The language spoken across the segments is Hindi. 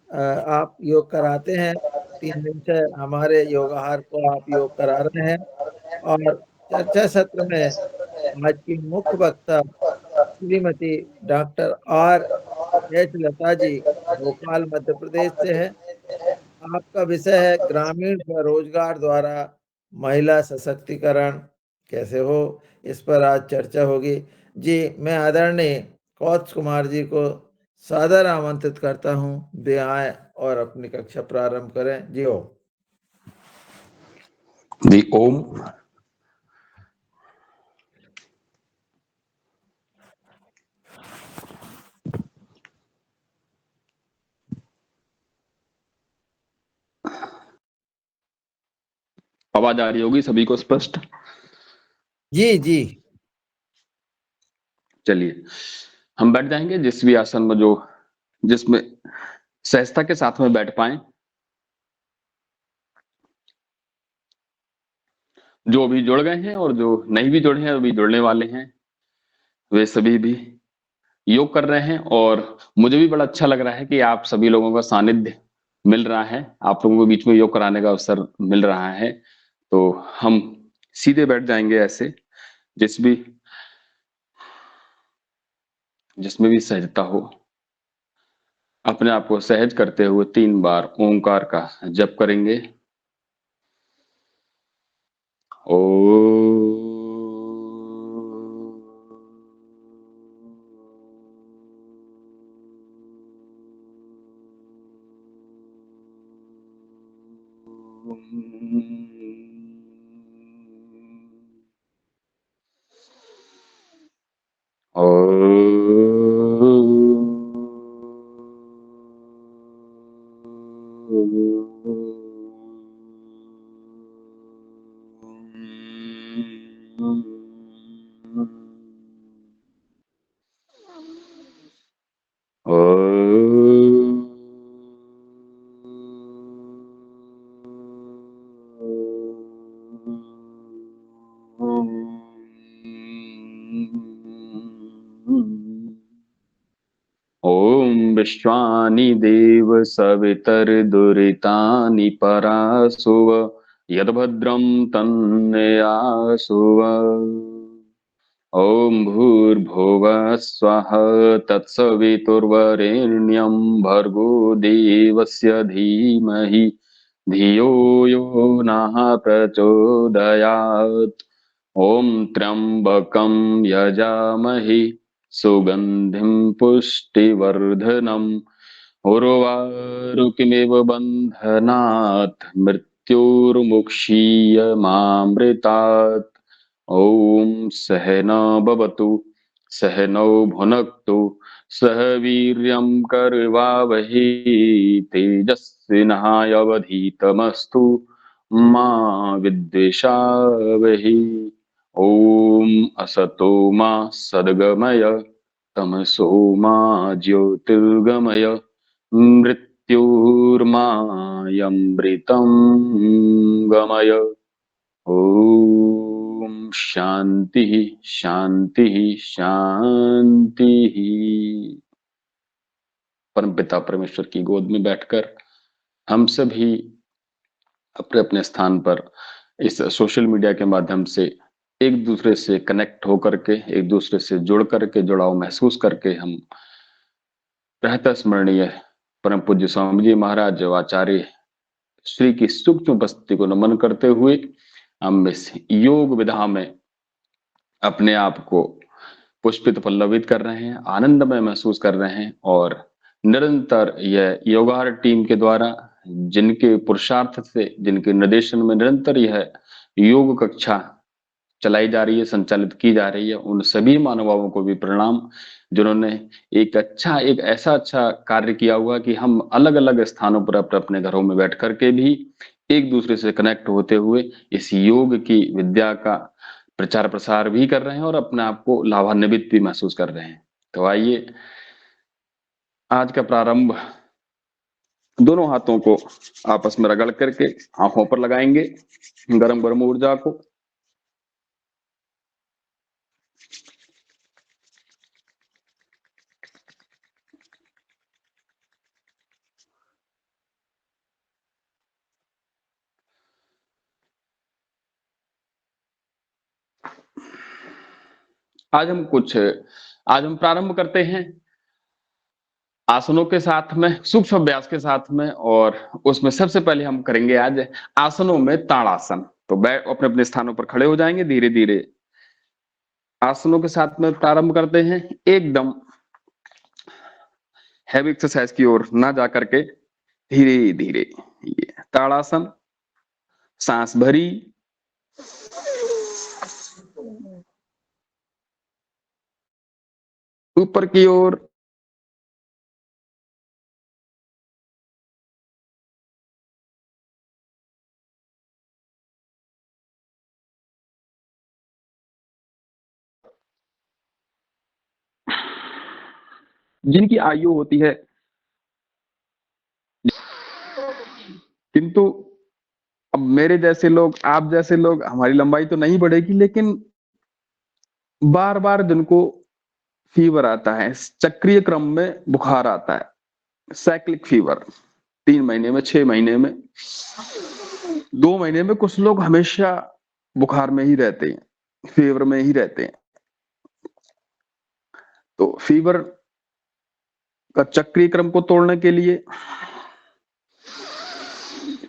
आप योग कराते हैं। 3 दिन से हमारे योगाहार को आप योग करा रहे हैं और चर्चा सत्र में आज की मुख्य वक्ता Shrimati doctor R H Lata ji Bhopal Madhya Pradesh से है। आपका विषय है ग्रामीण स्वरोजगार द्वारा महिला सशक्तिकरण कैसे हो, इस पर आज चर्चा होगी। जी, मैं आदरणीय कौत्स कुमार जी को सादर आमंत्रित करता हूँ, वे आए और अपनी कक्षा प्रारंभ करें। जी हो। जी ओम। आवाज आ रही होगी सभी को स्पष्ट? जी जी। चलिए हम बैठ जाएंगे जिस भी आसन में जो जिसमें सहजता के साथ में बैठ पाए। जो अभी जुड़ गए हैं और जो नहीं भी जुड़े हैं अभी जुड़ने वाले हैं, वे सभी भी योग कर रहे हैं और मुझे भी बड़ा अच्छा लग रहा है कि आप सभी लोगों का सानिध्य मिल रहा है, आप लोगों के बीच में योग कराने का अवसर मिल रहा है। तो हम सीधे बैठ जाएंगे ऐसे जिसमें भी सहजता हो। अपने आप को सहज करते हुए 3 बार ओंकार का जप करेंगे। ओ ओम विश्वानि देव सवितर्दुरितानि परासुव यद्भद्रं तन्नयासुव। ओम भूर्भुवः स्वः तत्सवितुर्वरेण्यं भर्गो देवस्य धीमहि धियो यो नः प्रचोदयात्। ओम त्र्यंबकं यजामहि सुगंधिं पुष्टिवर्धनम् उर्वारुकमिव बन्धनात् मृत्युर्मुक्षीयमामृतात्। ओम सहना भवतु सहनौ भुनक्तु सह वीर्यं करवावहै तेजस्विनावधीतमस्तु मा विद्विषावहै। ओम असतो मा सद्गमय तमसो मा ज्योतिर्गमय मृत्युर्मायमृतं गमय। ओम शांति शांति शांति। परमपिता परमेश्वर की गोद में बैठकर हम सभी अपने अपने स्थान पर इस सोशल मीडिया के माध्यम से एक दूसरे से कनेक्ट होकर के, एक दूसरे से जुड़ करके, जुड़ाव महसूस करके हम रहता स्मरणीय परम पूज्य स्वामी जी महाराज आचार्य श्री की सूक्ष्म उपस्थिति को नमन करते हुए हम इस योग विधा में अपने आप को पुष्पित पल्लवित कर रहे हैं, आनंदमय महसूस कर रहे हैं और निरंतर यह योगार टीम के द्वारा जिनके पुरुषार्थ से, जिनके निर्देशन में निरंतर यह योग कक्षा चलाई जा रही है, संचालित की जा रही है, उन सभी महानुभावों को भी प्रणाम जिन्होंने एक ऐसा अच्छा कार्य किया हुआ कि हम अलग अलग स्थानों पर अपने घरों में बैठ करके भी एक दूसरे से कनेक्ट होते हुए इस योग की विद्या का प्रचार प्रसार भी कर रहे हैं और अपने आप को लाभान्वित भी महसूस कर रहे हैं। तो आइए आज का प्रारंभ दोनों हाथों को आपस में रगड़ करके आंखों पर लगाएंगे, गरम गरम ऊर्जा को। आज हम प्रारंभ करते हैं आसनों के साथ में, सूक्ष्म अभ्यास के साथ में, और उसमें सबसे पहले हम करेंगे आज आसनों में ताड़ासन। तो बैठ अपने अपने स्थानों पर खड़े हो जाएंगे, धीरे धीरे आसनों के साथ में प्रारंभ करते हैं। एकदम हैवी एक्सरसाइज की ओर ना जा करके धीरे धीरे ये ताड़ासन, सांस भरी, ऊपर की ओर, जिनकी आयु होती है, किंतु अब मेरे जैसे लोग, आप जैसे लोग, हमारी लंबाई तो नहीं बढ़ेगी, लेकिन बार बार जिनको फीवर आता है, चक्रीय क्रम में बुखार आता है, साइक्लिक फीवर, 3 महीने में, 6 महीने में, 2 महीने में, कुछ लोग हमेशा बुखार में ही रहते हैं, फीवर में ही रहते हैं। तो फीवर का चक्रीय क्रम को तोड़ने के लिए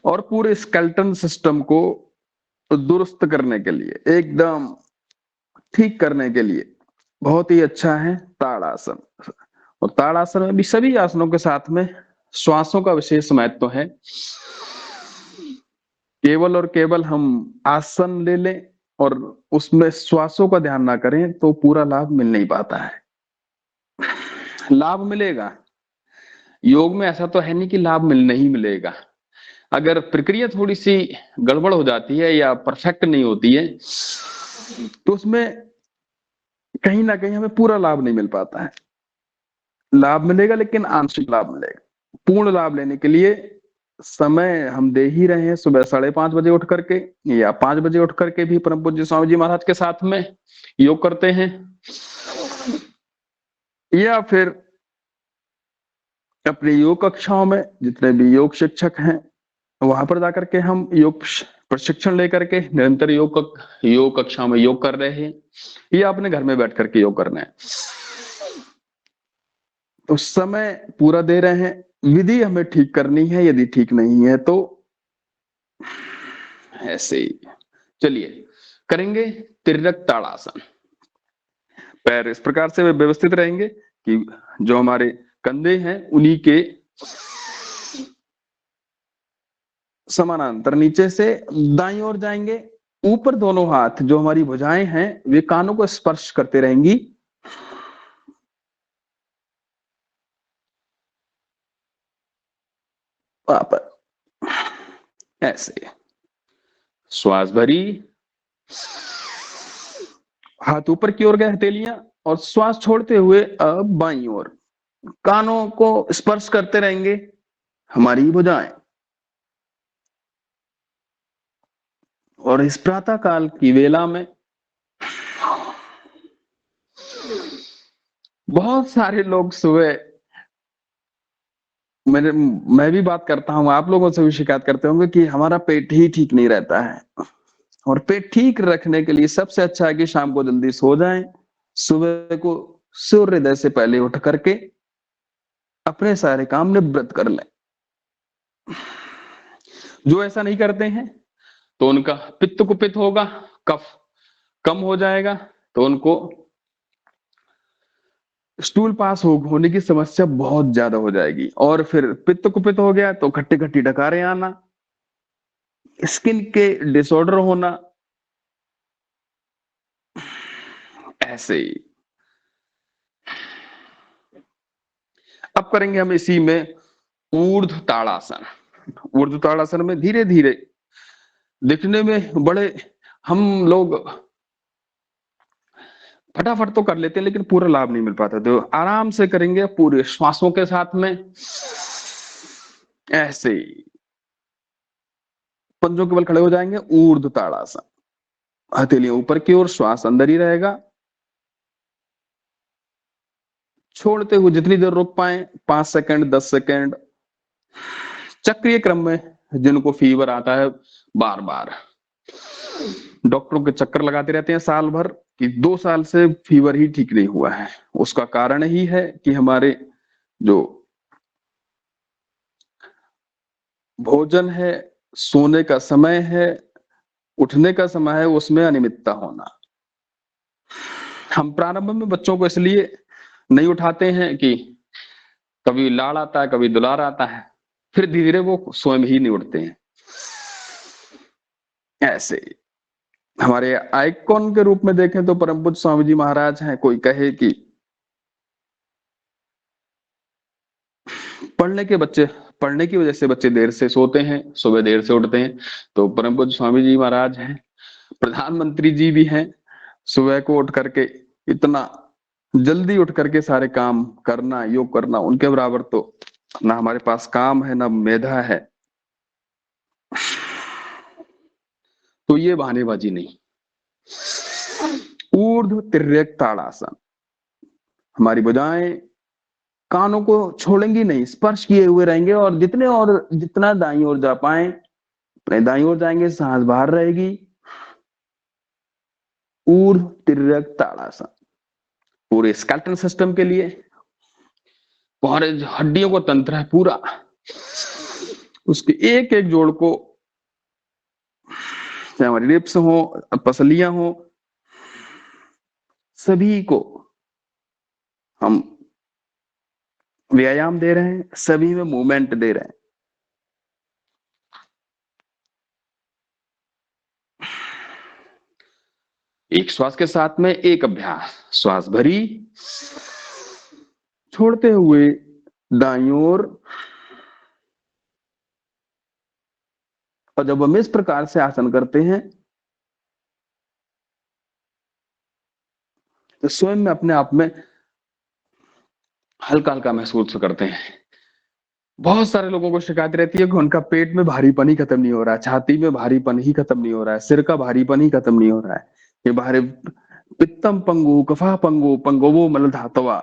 और पूरे स्केलेटन सिस्टम को दुरुस्त करने के लिए, एकदम ठीक करने के लिए बहुत ही अच्छा है ताड़ासन। और ताड़ासन में भी सभी आसनों के साथ में श्वासों का विशेष महत्व है। केवल और केवल हम आसन ले लें और उसमें श्वासों का ध्यान ना करें तो पूरा लाभ मिल नहीं पाता है। लाभ मिलेगा, योग में ऐसा तो है नहीं कि लाभ नहीं मिलेगा। अगर प्रक्रिया थोड़ी सी गड़बड़ हो जाती है या परफेक्ट नहीं होती है तो उसमें कहीं ना कहीं हमें पूरा लाभ नहीं मिल पाता है। लाभ मिलेगा लेकिन आंशिक लाभ मिलेगा। पूर्ण लाभ लेने के लिए समय हम दे ही रहे हैं। सुबह 5:30 बजे उठ करके या 5 बजे उठ करके भी परम पूज्य स्वामी जी महाराज के साथ में योग करते हैं, या फिर अपनी योग कक्षाओं में जितने भी योग शिक्षक हैं वहां पर जाकर के हम योग प्रशिक्षण लेकर के निरंतर योग कक्षाओं में योग कर रहे हैं, या अपने घर में बैठ करके योग करना है। तो समय पूरा दे रहे हैं, विधि हमें ठीक करनी है, यदि ठीक नहीं है तो ऐसे ही। चलिए करेंगे तिर्यक ताड़ासन। पैर इस प्रकार से व्यवस्थित रहेंगे कि जो हमारे कंधे हैं उन्हीं के समानांतर नीचे से दाईं ओर जाएंगे। ऊपर दोनों हाथ जो हमारी भुजाएं हैं वे कानों को स्पर्श करते रहेंगी। ऐसे श्वास भरी, हाथ ऊपर की ओर गए, हथेलियां, और श्वास छोड़ते हुए अब बाईं ओर कानों को स्पर्श करते रहेंगे हमारी भुजाएं। और इस प्रातः काल की वेला में बहुत सारे लोग सुबह, मैं भी बात करता हूं, आप लोगों से भी शिकायत करते होंगे कि हमारा पेट ही ठीक नहीं रहता है। और पेट ठीक रखने के लिए सबसे अच्छा है कि शाम को जल्दी सो जाएं, सुबह को सूर्योदय से पहले उठ करके अपने सारे काम निवृत्त कर लें। जो ऐसा नहीं करते हैं तो उनका पित्त कुपित होगा, कफ कम हो जाएगा, तो उनको स्टूल पास होने की समस्या बहुत ज्यादा हो जाएगी। और फिर पित्त कुपित हो गया तो खट्टी खट्टी डकारें आना, स्किन के डिसऑर्डर होना, ऐसे ही। अब करेंगे हम इसी में ऊर्ध्व ताड़ासन। ऊर्ध्व ताड़ासन में धीरे धीरे, दिखने में बड़े हम लोग फटाफट तो कर लेते हैं लेकिन पूरा लाभ नहीं मिल पाता। तो आराम से करेंगे पूरे श्वासों के साथ में, ऐसे ही पंजों के बल खड़े हो जाएंगे। ऊर्ध्व ताड़ासन, हथेलियां ऊपर की ओर, श्वास अंदर ही रहेगा। छोड़ते हुए जितनी देर रुक पाए, 5 सेकंड, 10 सेकंड। चक्रीय क्रम में जिनको फीवर आता है, बार बार डॉक्टरों के चक्कर लगाते रहते हैं साल भर कि 2 साल से फीवर ही ठीक नहीं हुआ है। उसका कारण ही है कि हमारे जो भोजन है, सोने का समय है, उठने का समय है, उसमें अनियमितता होना। हम प्रारंभ में बच्चों को इसलिए नहीं उठाते हैं कि कभी लाड़ आता है, कभी दुलार आता है, फिर धीरे-धीरे वो स्वयं ही नहीं उठते हैं। ऐसे हमारे आइकॉन के रूप में देखें तो परम पूज्य स्वामी जी महाराज हैं। कोई कहे कि पढ़ने की वजह से बच्चे देर से सोते हैं, सुबह देर से उठते हैं, तो परम पूज्य स्वामी जी महाराज हैं। प्रधानमंत्री जी भी हैं। सुबह को उठ करके इतना जल्दी उठ करके सारे काम करना, योग करना, उनके बराबर तो ना हमारे पास काम है, ना मेधा है। तो ये बहानेबाजी नहीं। ऊर्ध्व तिर्यक ताड़ासन, हमारी भुजाएं कानों को छोड़ेंगी नहीं, स्पर्श किए हुए रहेंगे, और जितना दाईं ओर जा पाए अपने दाईं ओर जाएंगे, सांस बाहर रहेगी। ऊर्ध्व तिर्यक ताड़ासन पूरे स्केलेटन सिस्टम के लिए, और हड्डियों को तंत्र है पूरा, उसके एक एक जोड़ को, चाहे हमारी रिब्स हो, पसलियां हो, सभी को हम व्यायाम दे रहे हैं, सभी में मूवमेंट दे रहे हैं। एक श्वास के साथ में एक अभ्यास, श्वास भरी, छोड़ते हुए दाईं ओर। और जब हम इस प्रकार से आसन करते हैं तो स्वयं में अपने आप में हल्का हल्का महसूस करते हैं। बहुत सारे लोगों को शिकायत रहती है कि उनका पेट में भारीपन ही खत्म नहीं हो रहा है, छाती में भारीपन ही खत्म नहीं हो रहा है, सिर का भारीपन ही खत्म नहीं हो रहा है। ये भारी पित्तम पंगु कफा पंगु पंगवो मल धातवा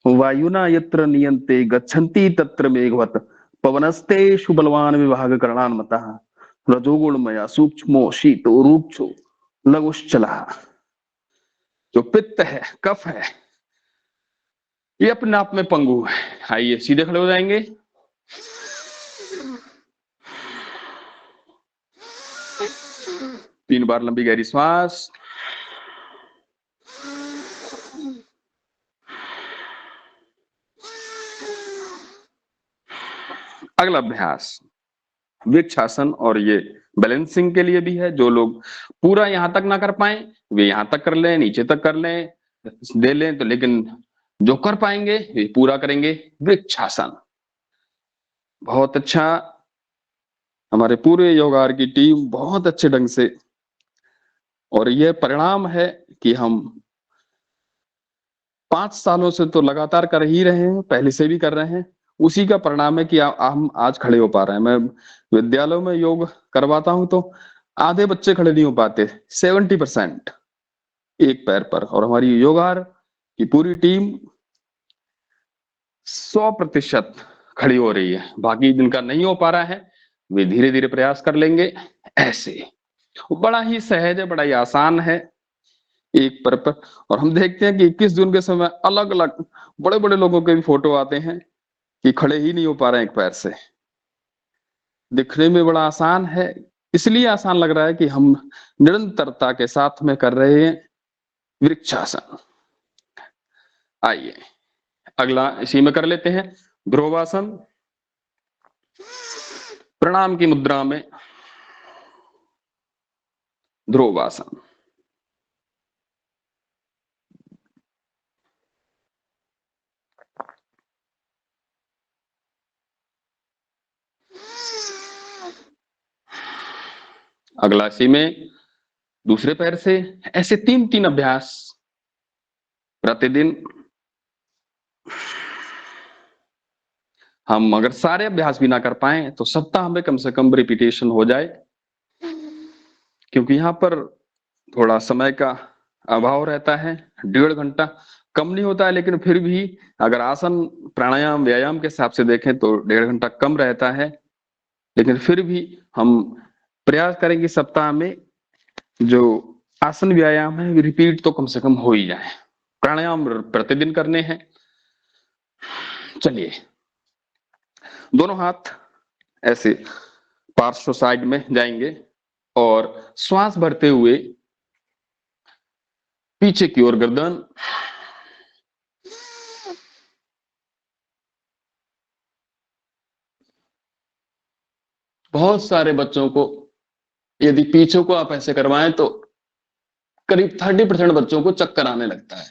वायुना यत्र नियंते गच्छन्ति तत्र मेघवत पवनस्ते शुबलवान विभाग करणान मतः रजोगुणमया सूक्ष्मो शीतो रूक्षो लघुश्चला। जो पित्त है, कफ है, ये अपने आप में पंगु है। आइए सीधे खड़े हो जाएंगे। तीन बार लंबी गहरी श्वास। अगला अभ्यास वृक्षासन, और ये बैलेंसिंग के लिए भी है। जो लोग पूरा यहां तक ना कर पाए वे यहां तक कर लें, नीचे तक कर लें, दे लें तो, लेकिन जो कर पाएंगे वे पूरा करेंगे। वृक्षासन बहुत अच्छा, हमारे पूरे योगार की टीम बहुत अच्छे ढंग से, और यह परिणाम है कि हम 5 सालों से तो लगातार कर ही रहे हैं, पहले से भी कर रहे हैं। उसी का परिणाम है कि हम आज खड़े हो पा रहे हैं। मैं विद्यालयों में योग करवाता हूं तो आधे बच्चे खड़े नहीं हो पाते, 70% एक पैर पर, और हमारी योगार की पूरी टीम 100% खड़ी हो रही है। बाकी जिनका नहीं हो पा रहा है वे धीरे धीरे प्रयास कर लेंगे। ऐसे बड़ा ही सहज है, बड़ा ही आसान है एक पर। और हम देखते हैं कि 21 जून के समय अलग अलग बड़े बड़े लोगों के भी फोटो आते हैं कि खड़े ही नहीं हो पा रहे हैं एक पैर से। दिखने में बड़ा आसान है, इसलिए आसान लग रहा है कि हम निरंतरता के साथ में कर रहे हैं वृक्षासन। आइए अगला इसी में कर लेते हैं ध्रुवासन। प्रणाम की मुद्रा में ध्रुवासन। अगला इसी में दूसरे पैर से, ऐसे 3-3 अभ्यास प्रतिदिन। हम अगर सारे अभ्यास भी ना कर पाए तो सप्ताह में कम से कम रिपीटेशन हो जाए, क्योंकि यहाँ पर थोड़ा समय का अभाव रहता है। 1.5 घंटा कम नहीं होता है, लेकिन फिर भी अगर आसन प्राणायाम व्यायाम के हिसाब से देखें तो 1.5 घंटा कम रहता है। लेकिन फिर भी हम प्रयास करेंगे सप्ताह में जो आसन व्यायाम है, रिपीट तो कम से कम हो ही जाए। प्राणायाम प्रतिदिन करने हैं। चलिए, दोनों हाथ ऐसे पार्श्व साइड में जाएंगे और श्वास भरते हुए पीछे की ओर गर्दन, बहुत सारे बच्चों को यदि पीछे को आप ऐसे करवाएं तो करीब 30% बच्चों को चक्कर आने लगता है,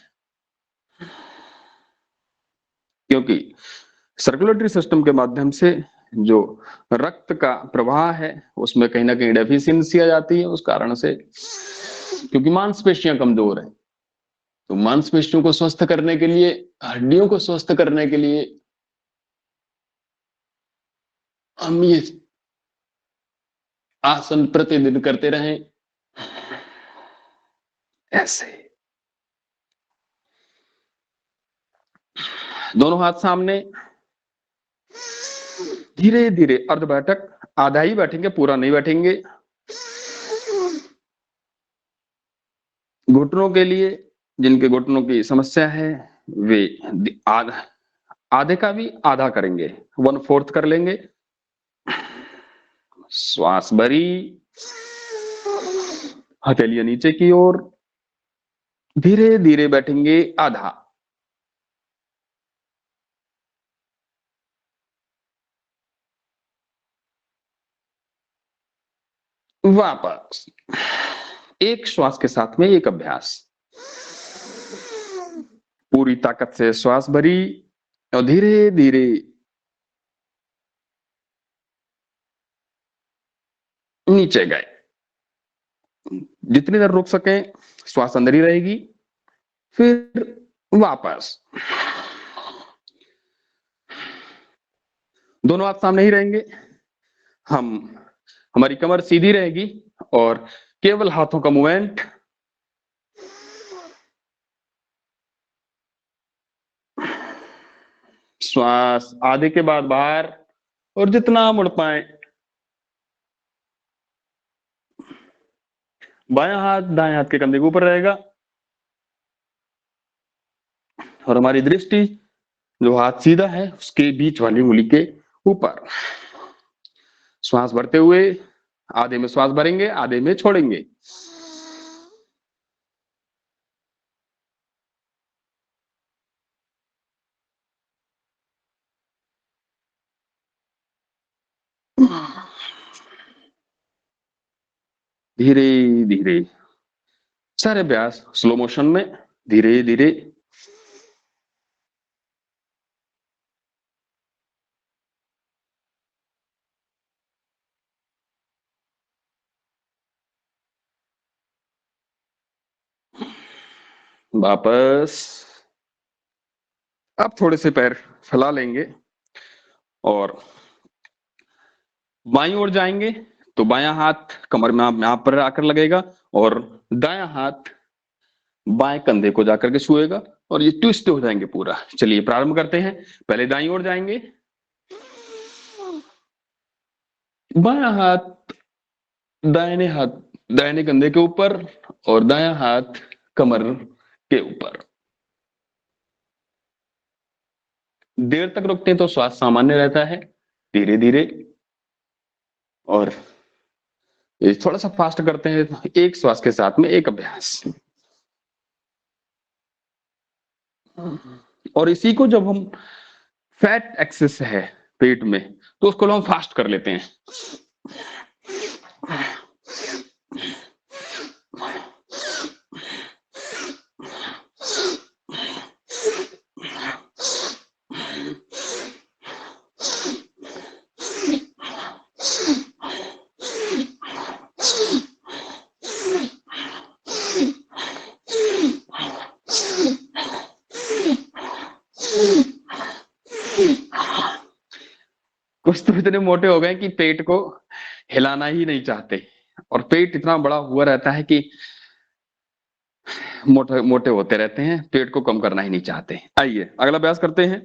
क्योंकि सर्कुलेटरी सिस्टम के माध्यम से जो रक्त का प्रवाह है उसमें कहीं ना कहीं डेफिशिएंसी आ जाती है उस कारण से, क्योंकि मांसपेशियां कमजोर है। तो मांसपेशियों को स्वस्थ करने के लिए, हड्डियों को स्वस्थ करने के लिए हम ये आसन प्रतिदिन करते रहें। ऐसे दोनों हाथ सामने, धीरे धीरे अर्ध बैठक, आधा ही बैठेंगे, पूरा नहीं बैठेंगे। घुटनों के लिए, जिनके घुटनों की समस्या है वे आधा, आधे का भी आधा करेंगे, 1/4 कर लेंगे। श्वास भरी, हथेलियां नीचे की ओर, धीरे धीरे बैठेंगे आधा। वापस एक श्वास के साथ में एक अभ्यास, पूरी ताकत से श्वास भरी और धीरे धीरे नीचे गए। जितनी देर रुक सके श्वास अंदर ही रहेगी, फिर वापस। दोनों हाथ सामने ही रहेंगे, हमारी कमर सीधी रहेगी और केवल हाथों का मूवमेंट। श्वास आधे के बाद बाहर, और जितना मुड़ पाए। बायां हाथ दाएं हाथ के कंधे के ऊपर रहेगा और हमारी दृष्टि जो हाथ सीधा है उसके बीच वाली उंगली के ऊपर। श्वास भरते हुए आधे में श्वास भरेंगे, आधे में छोड़ेंगे। धीरे धीरे सारे अभ्यास स्लो मोशन में, धीरे धीरे। वापस अब थोड़े से पैर फैला लेंगे और बाईं ओर जाएंगे तो बायां हाथ कमर में यहां पर आकर लगेगा और दायां हाथ बाएं कंधे को जाकर के छुएगा और ये ट्विस्ट हो जाएंगे पूरा। चलिए प्रारंभ करते हैं। पहले दाईं ओर जाएंगे, बायां हाथ दाहिने कंधे के ऊपर और दायां हाथ कमर के ऊपर। देर तक रुकते हैं तो श्वास सामान्य रहता है, धीरे धीरे। और ये थोड़ा सा फास्ट करते हैं तो एक श्वास के साथ में एक अभ्यास। और इसी को जब हम फैट एक्सेस है पेट में तो उसको हम फास्ट कर लेते हैं। कुछ तो इतने मोटे हो गए कि पेट को हिलाना ही नहीं चाहते, और पेट इतना बड़ा हुआ रहता है कि मोटे मोटे होते रहते हैं, पेट को कम करना ही नहीं चाहते। आइए अगला अभ्यास करते हैं।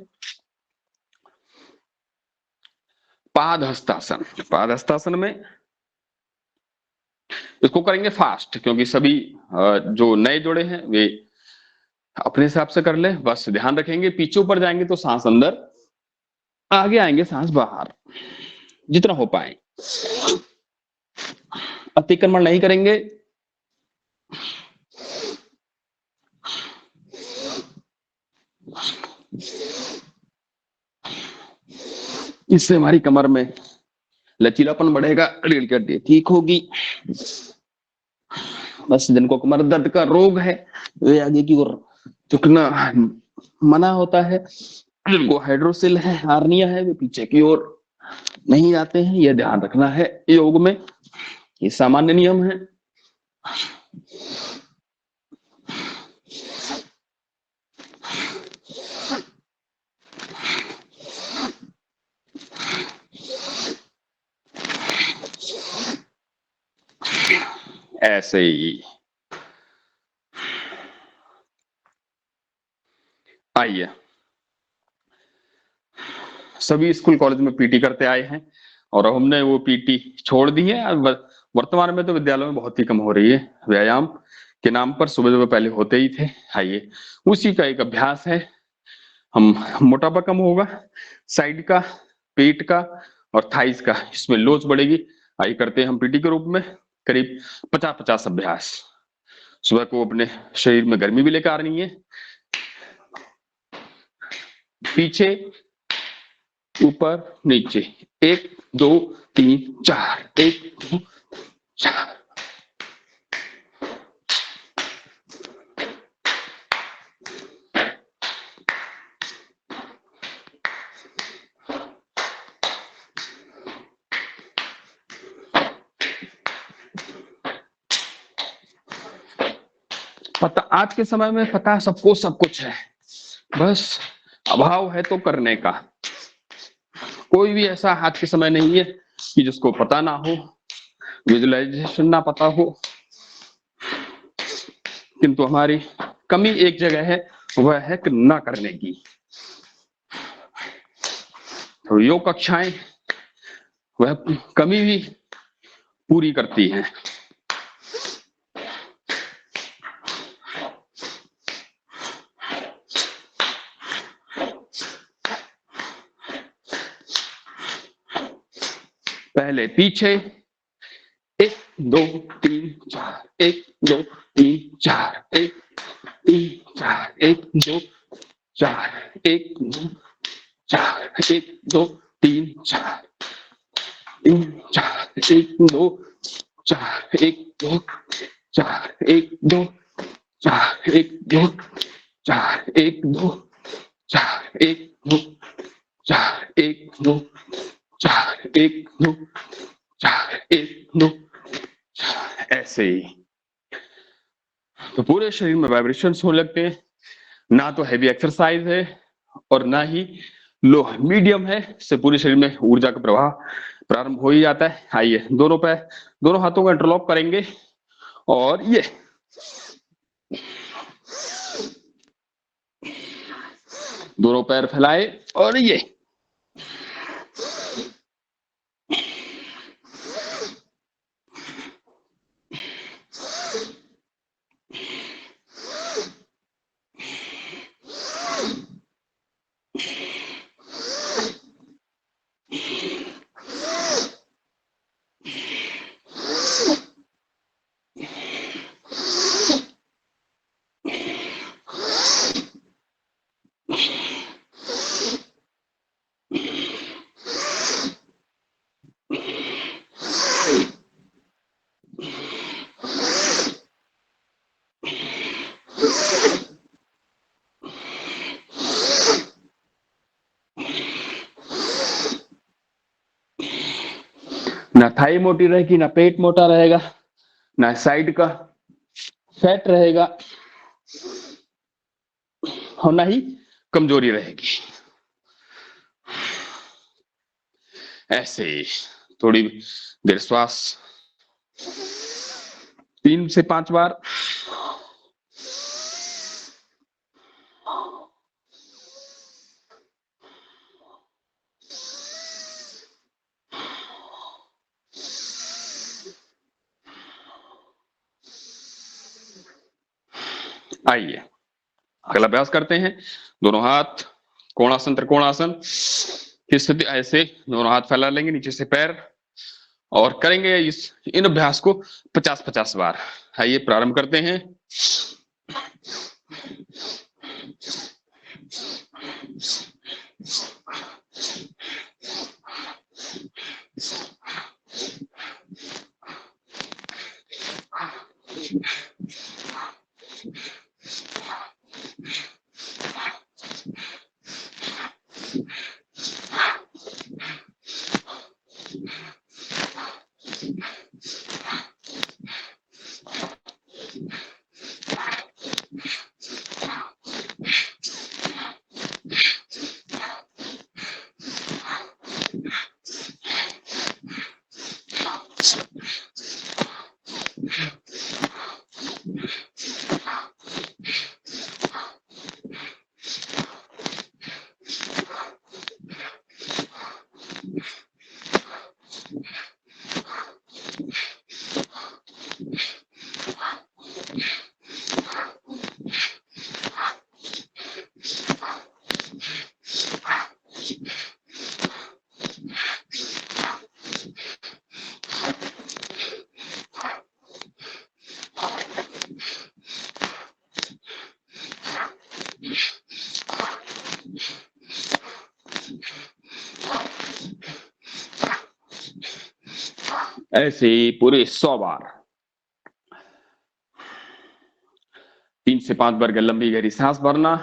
पाद हस्तासन। पाद हस्तासन में इसको करेंगे फास्ट, क्योंकि सभी जो नए जुड़े हैं वे अपने हिसाब से कर ले। बस ध्यान रखेंगे, पीछे ऊपर जाएंगे तो सांस अंदर, आगे आएंगे सांस बाहर, जितना हो पाए। अतिक्रमण नहीं करेंगे। इससे हमारी कमर में लचीलापन बढ़ेगा, रीढ़ की हड्डी ठीक होगी। बस जिनको कमर दर्द का रोग है वे आगे की ओर झुकना मना होता है, जिनको हाइड्रोसिल है, हार्निया है, वे पीछे की ओर नहीं जाते हैं। यह ध्यान रखना है योग में, ये सामान्य नियम है। ऐसे ही आइए, सभी स्कूल कॉलेज में पीटी करते आए हैं और हमने वो पीटी छोड़ दी है। वर्तमान में तो विद्यालयों में बहुत ही कम हो रही है, व्यायाम के नाम पर सुबह सुबह पहले होते ही थे। आइए उसी का एक अभ्यास है, हम मोटापा कम होगा, साइड का, पेट का और थाइस का, इसमें लोच बढ़ेगी। आइए करते हैं हम पीटी के रूप में करीब 50-50 अभ्यास। सुबह को अपने शरीर में गर्मी भी लेकर आनी है। पीछे ऊपर नीचे, 1 2 3 4, 1 2 4। पता आज के समय में पता सबको सब कुछ है, बस अभाव है तो करने का। कोई भी ऐसा आज के समय नहीं है कि जिसको पता ना हो, विजुअलाइजेशन ना पता हो, किंतु हमारी कमी एक जगह है, वह है कि ना करने की। तो योग कक्षाएं वह कमी भी पूरी करती हैं। पहले पीछे, 1 2 3 4, 1 2 3 4, 1 3 4, 1 2 4, 1 2 4, 1 2 3 4, 3 4, 1 2 4, 1 2 4, 1 2 4, 1 2 4, 1 2 4, 1 2 4, 1 2 4, 1 2 4, 1 2 4, ऐसे ही। तो पूरे शरीर में वाइब्रेशंस होने लगते हैं। ना तो हैवी एक्सरसाइज है और ना ही लो मीडियम है, इससे पूरे शरीर में ऊर्जा का प्रवाह प्रारंभ हो ही जाता है। आइए दोनों पैर, दोनों हाथों को इंटरलॉक करेंगे और ये दोनों पैर फैलाए और ये ना थाई मोटी रहेगी, ना पेट मोटा रहेगा, ना साइड का फैट रहेगा और ना ही कमजोरी रहेगी। ऐसे थोड़ी देर श्वास 3 से 5 बार। आइए अगला अभ्यास करते हैं। दोनों हाथ कोणासन त्रिकोणासन की स्थिति, ऐसे दोनों हाथ फैला लेंगे नीचे से पैर, और करेंगे इन अभ्यास को 50-50 बार। आइए प्रारंभ करते हैं। ऐसे पूरे 100 बार। 3 से 5 बार लंबी गहरी सांस भरना।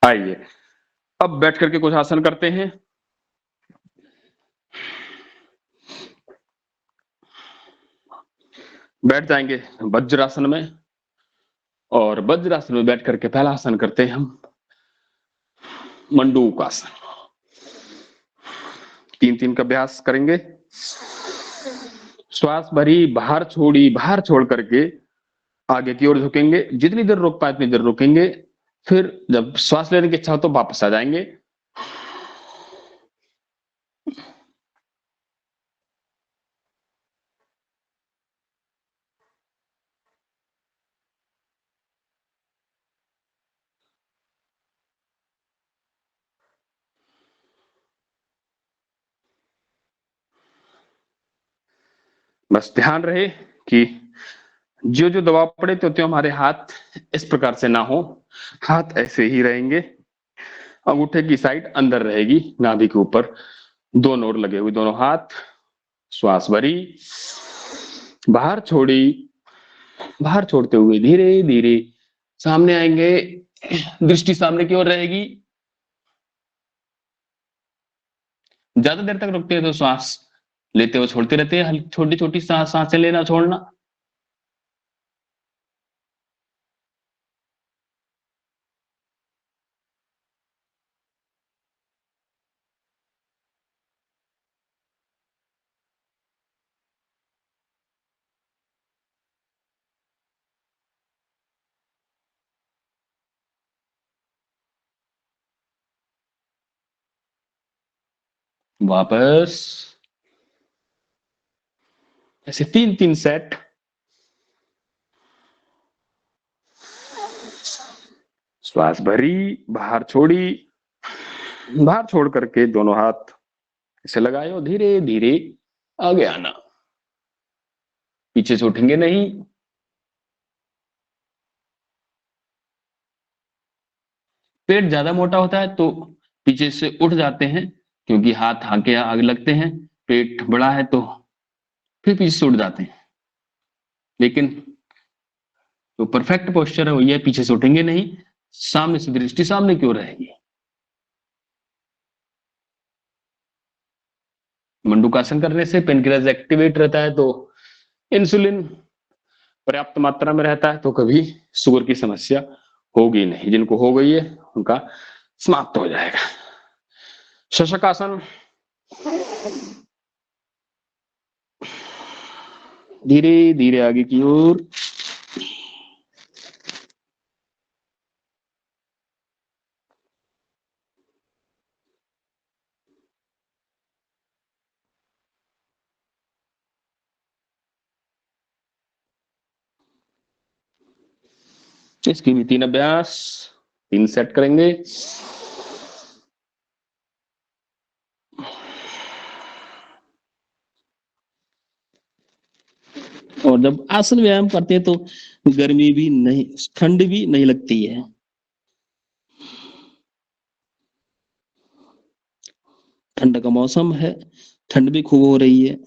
आइए अब बैठ करके कुछ आसन करते हैं। बैठ जाएंगे वज्रासन में, और वज्रासन में बैठ करके पहला आसन करते हैं हम मंडूकासन। 3-3 का अभ्यास करेंगे। श्वास भरी, बाहर छोड़ी, बाहर छोड़ करके आगे की ओर झुकेंगे। जितनी देर रोक पाए उतनी देर रुकेंगे, फिर जब श्वास लेने की इच्छा हो तो वापस आ जाएंगे। बस ध्यान रहे कि जो जो दबाव पड़े तो त्यों हमारे हाथ इस प्रकार से ना हो, हाथ ऐसे ही रहेंगे। अंगूठे की साइड अंदर रहेगी, नाभि के ऊपर दोनों ओर लगे हुए दोनों हाथ। श्वास भरी, बाहर छोड़ी, बाहर छोड़ते हुए धीरे धीरे सामने आएंगे। दृष्टि सामने की ओर रहेगी। ज्यादा देर तक रुकते हैं तो श्वास लेते हुए छोड़ते रहते हैं, छोटी छोटी सांसें लेना छोड़ना। वापस ऐसे 3-3 सेट। श्वास भरी, बाहर छोड़ी, बाहर छोड़ करके दोनों हाथ ऐसे लगाए और धीरे धीरे आगे आना। पीछे से उठेंगे नहीं। पेट ज्यादा मोटा होता है तो पीछे से उठ जाते हैं, क्योंकि हाथ आगे आगे लगते हैं। पेट बड़ा है तो फिर पीछे से उठ जाते हैं। लेकिन जो परफेक्ट पोस्चर है वो ये, पीछे से उठेंगे नहीं, सामने से दृष्टि सामने की ओर रहेगी। मंडूकासन करने से पेनक्रियाज एक्टिवेट रहता है, तो इंसुलिन पर्याप्त मात्रा में रहता है, तो कभी शुगर की समस्या होगी नहीं। जिनको हो गई है उनका समाप्त हो जाएगा। शशकासन। धीरे धीरे आगे की ओर। इसकी भी 3 अभ्यास, 3 सेट करेंगे। और जब आसन व्यायाम करते हैं तो गर्मी भी नहीं, ठंड भी नहीं लगती है। ठंड का मौसम है, ठंड भी खूब हो रही है।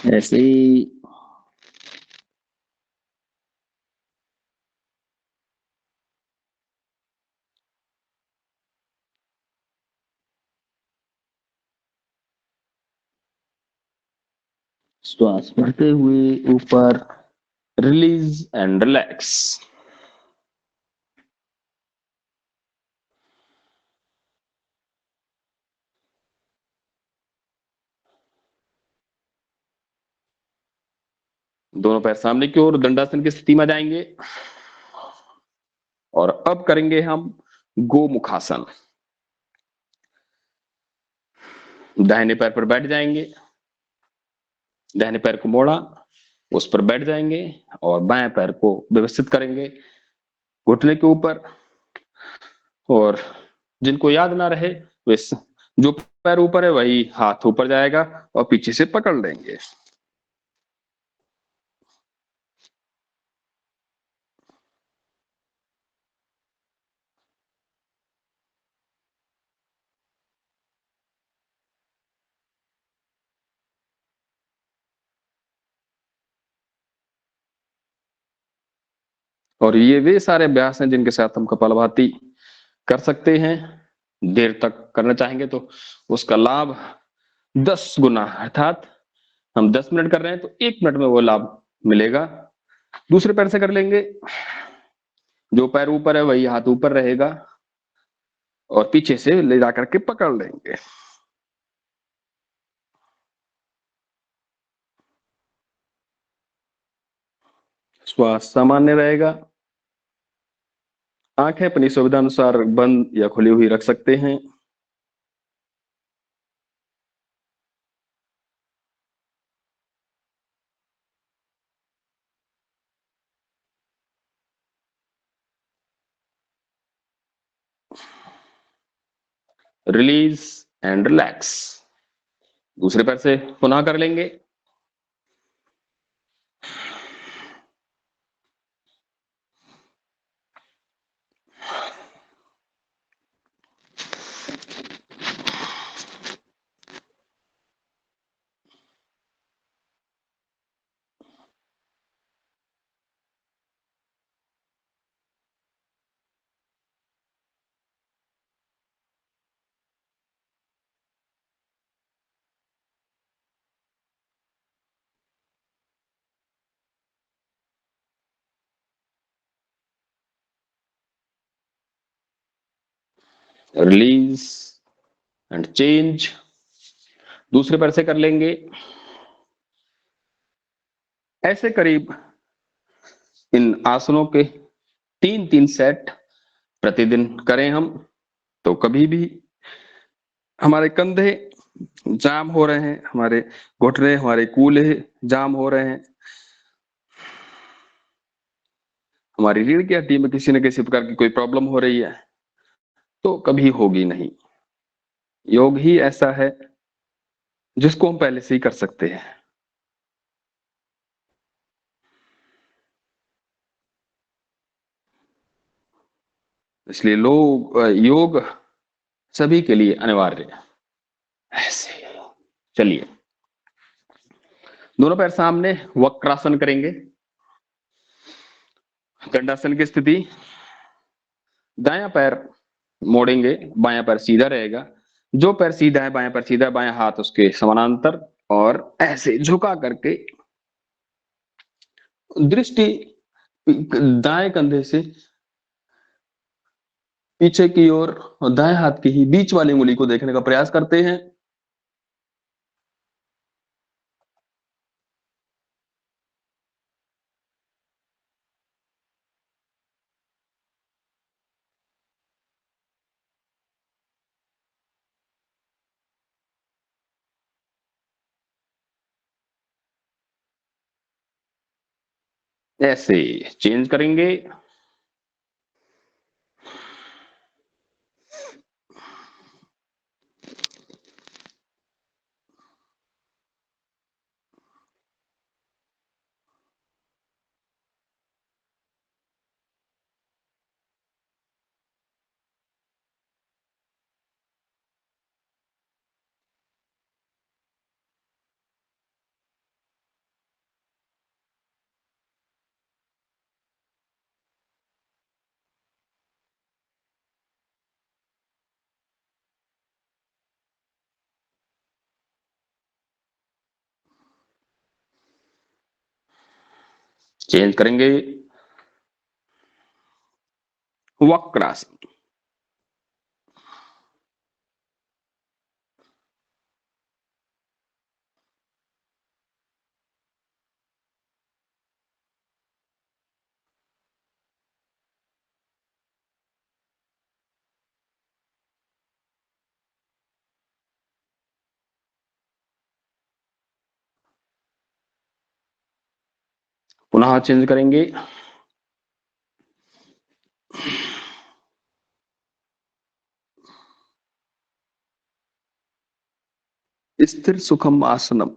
ऐसे ही श्वास भरते हुए ऊपर, रिलीज एंड रिलैक्स। दोनों पैर सामने की ओर दंडासन की स्थिति में जाएंगे। और अब करेंगे हम गोमुखासन। दाहिने पैर पर बैठ जाएंगे, दाहिने पैर को मोड़ा, उस पर बैठ जाएंगे और बाएं पैर को व्यवस्थित करेंगे घुटने के ऊपर। और जिनको याद ना रहे वे जो पैर ऊपर है वही हाथ ऊपर जाएगा और पीछे से पकड़ लेंगे। और ये वे सारे अभ्यास हैं जिनके साथ हम कपालभाति कर सकते हैं। देर तक करना चाहेंगे तो उसका लाभ 10 गुना, अर्थात हम 10 मिनट कर रहे हैं तो 1 मिनट में वो लाभ मिलेगा। दूसरे पैर से कर लेंगे, जो पैर ऊपर है वही हाथ ऊपर रहेगा और पीछे से ले जाकर के पकड़ लेंगे। श्वास सामान्य रहेगा। आंखें अपनी सुविधा अनुसार बंद या खुली हुई रख सकते हैं। Release and relax. दूसरे पैर से पुनः कर लेंगे। Release and change. दूसरे पैर से कर लेंगे। ऐसे करीब इन आसनों के 3-3 सेट प्रतिदिन करें हम, तो कभी भी हमारे कंधे जाम हो रहे हैं, हमारे घुटने, हमारे कूल्हे जाम हो रहे हैं, हमारी रीढ़ की हड्डी में किसी न किसी प्रकार की कोई प्रॉब्लम हो रही है, तो कभी होगी नहीं। योग ही ऐसा है जिसको हम पहले से ही कर सकते हैं। इसलिए लोग योग सभी के लिए अनिवार्य है। ऐसे चलिए, दोनों पैर सामने वक्रासन करेंगे। दंडासन की स्थिति, दायां पैर मोड़ेंगे, बायां पैर सीधा रहेगा, जो पैर सीधा है बाएं पैर सीधा है, बाएं हाथ उसके समानांतर, और ऐसे झुका करके दृष्टि दाएं कंधे से पीछे की ओर और दाएं हाथ की ही बीच वाली उंगली को देखने का प्रयास करते हैं। ऐसे चेंज करेंगे। चेंज करेंगे। वक्रासन। पुनः चेंज करेंगे। स्थिर सुखम आसनम।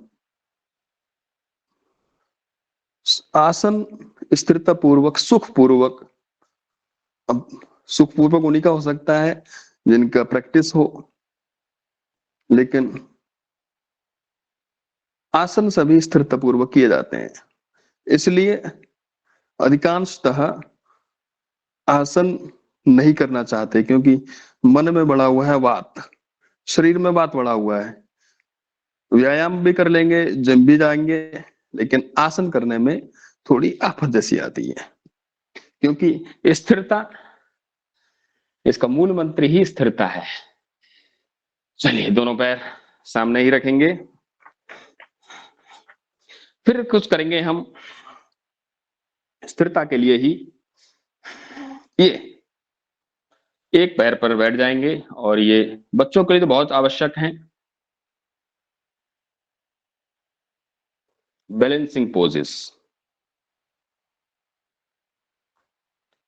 आसन स्थिरता पूर्वक सुख पूर्वक, अब सुख पूर्वक उन्हीं का हो सकता है जिनका प्रैक्टिस हो, लेकिन आसन सभी स्थिरता पूर्वक किए जाते हैं। इसलिए अधिकांशतः आसन नहीं करना चाहते, क्योंकि मन में बढ़ा हुआ है वात, शरीर में वात बढ़ा हुआ है। व्यायाम भी कर लेंगे, जिम भी जाएंगे, लेकिन आसन करने में थोड़ी आफत जैसी आती है, क्योंकि स्थिरता, इसका मूल मंत्र ही स्थिरता है। चलिए दोनों पैर सामने ही रखेंगे। फिर कुछ करेंगे हम स्थिरता के लिए ही। ये एक पैर पर बैठ जाएंगे, और ये बच्चों के लिए तो बहुत आवश्यक है। Balancing poses.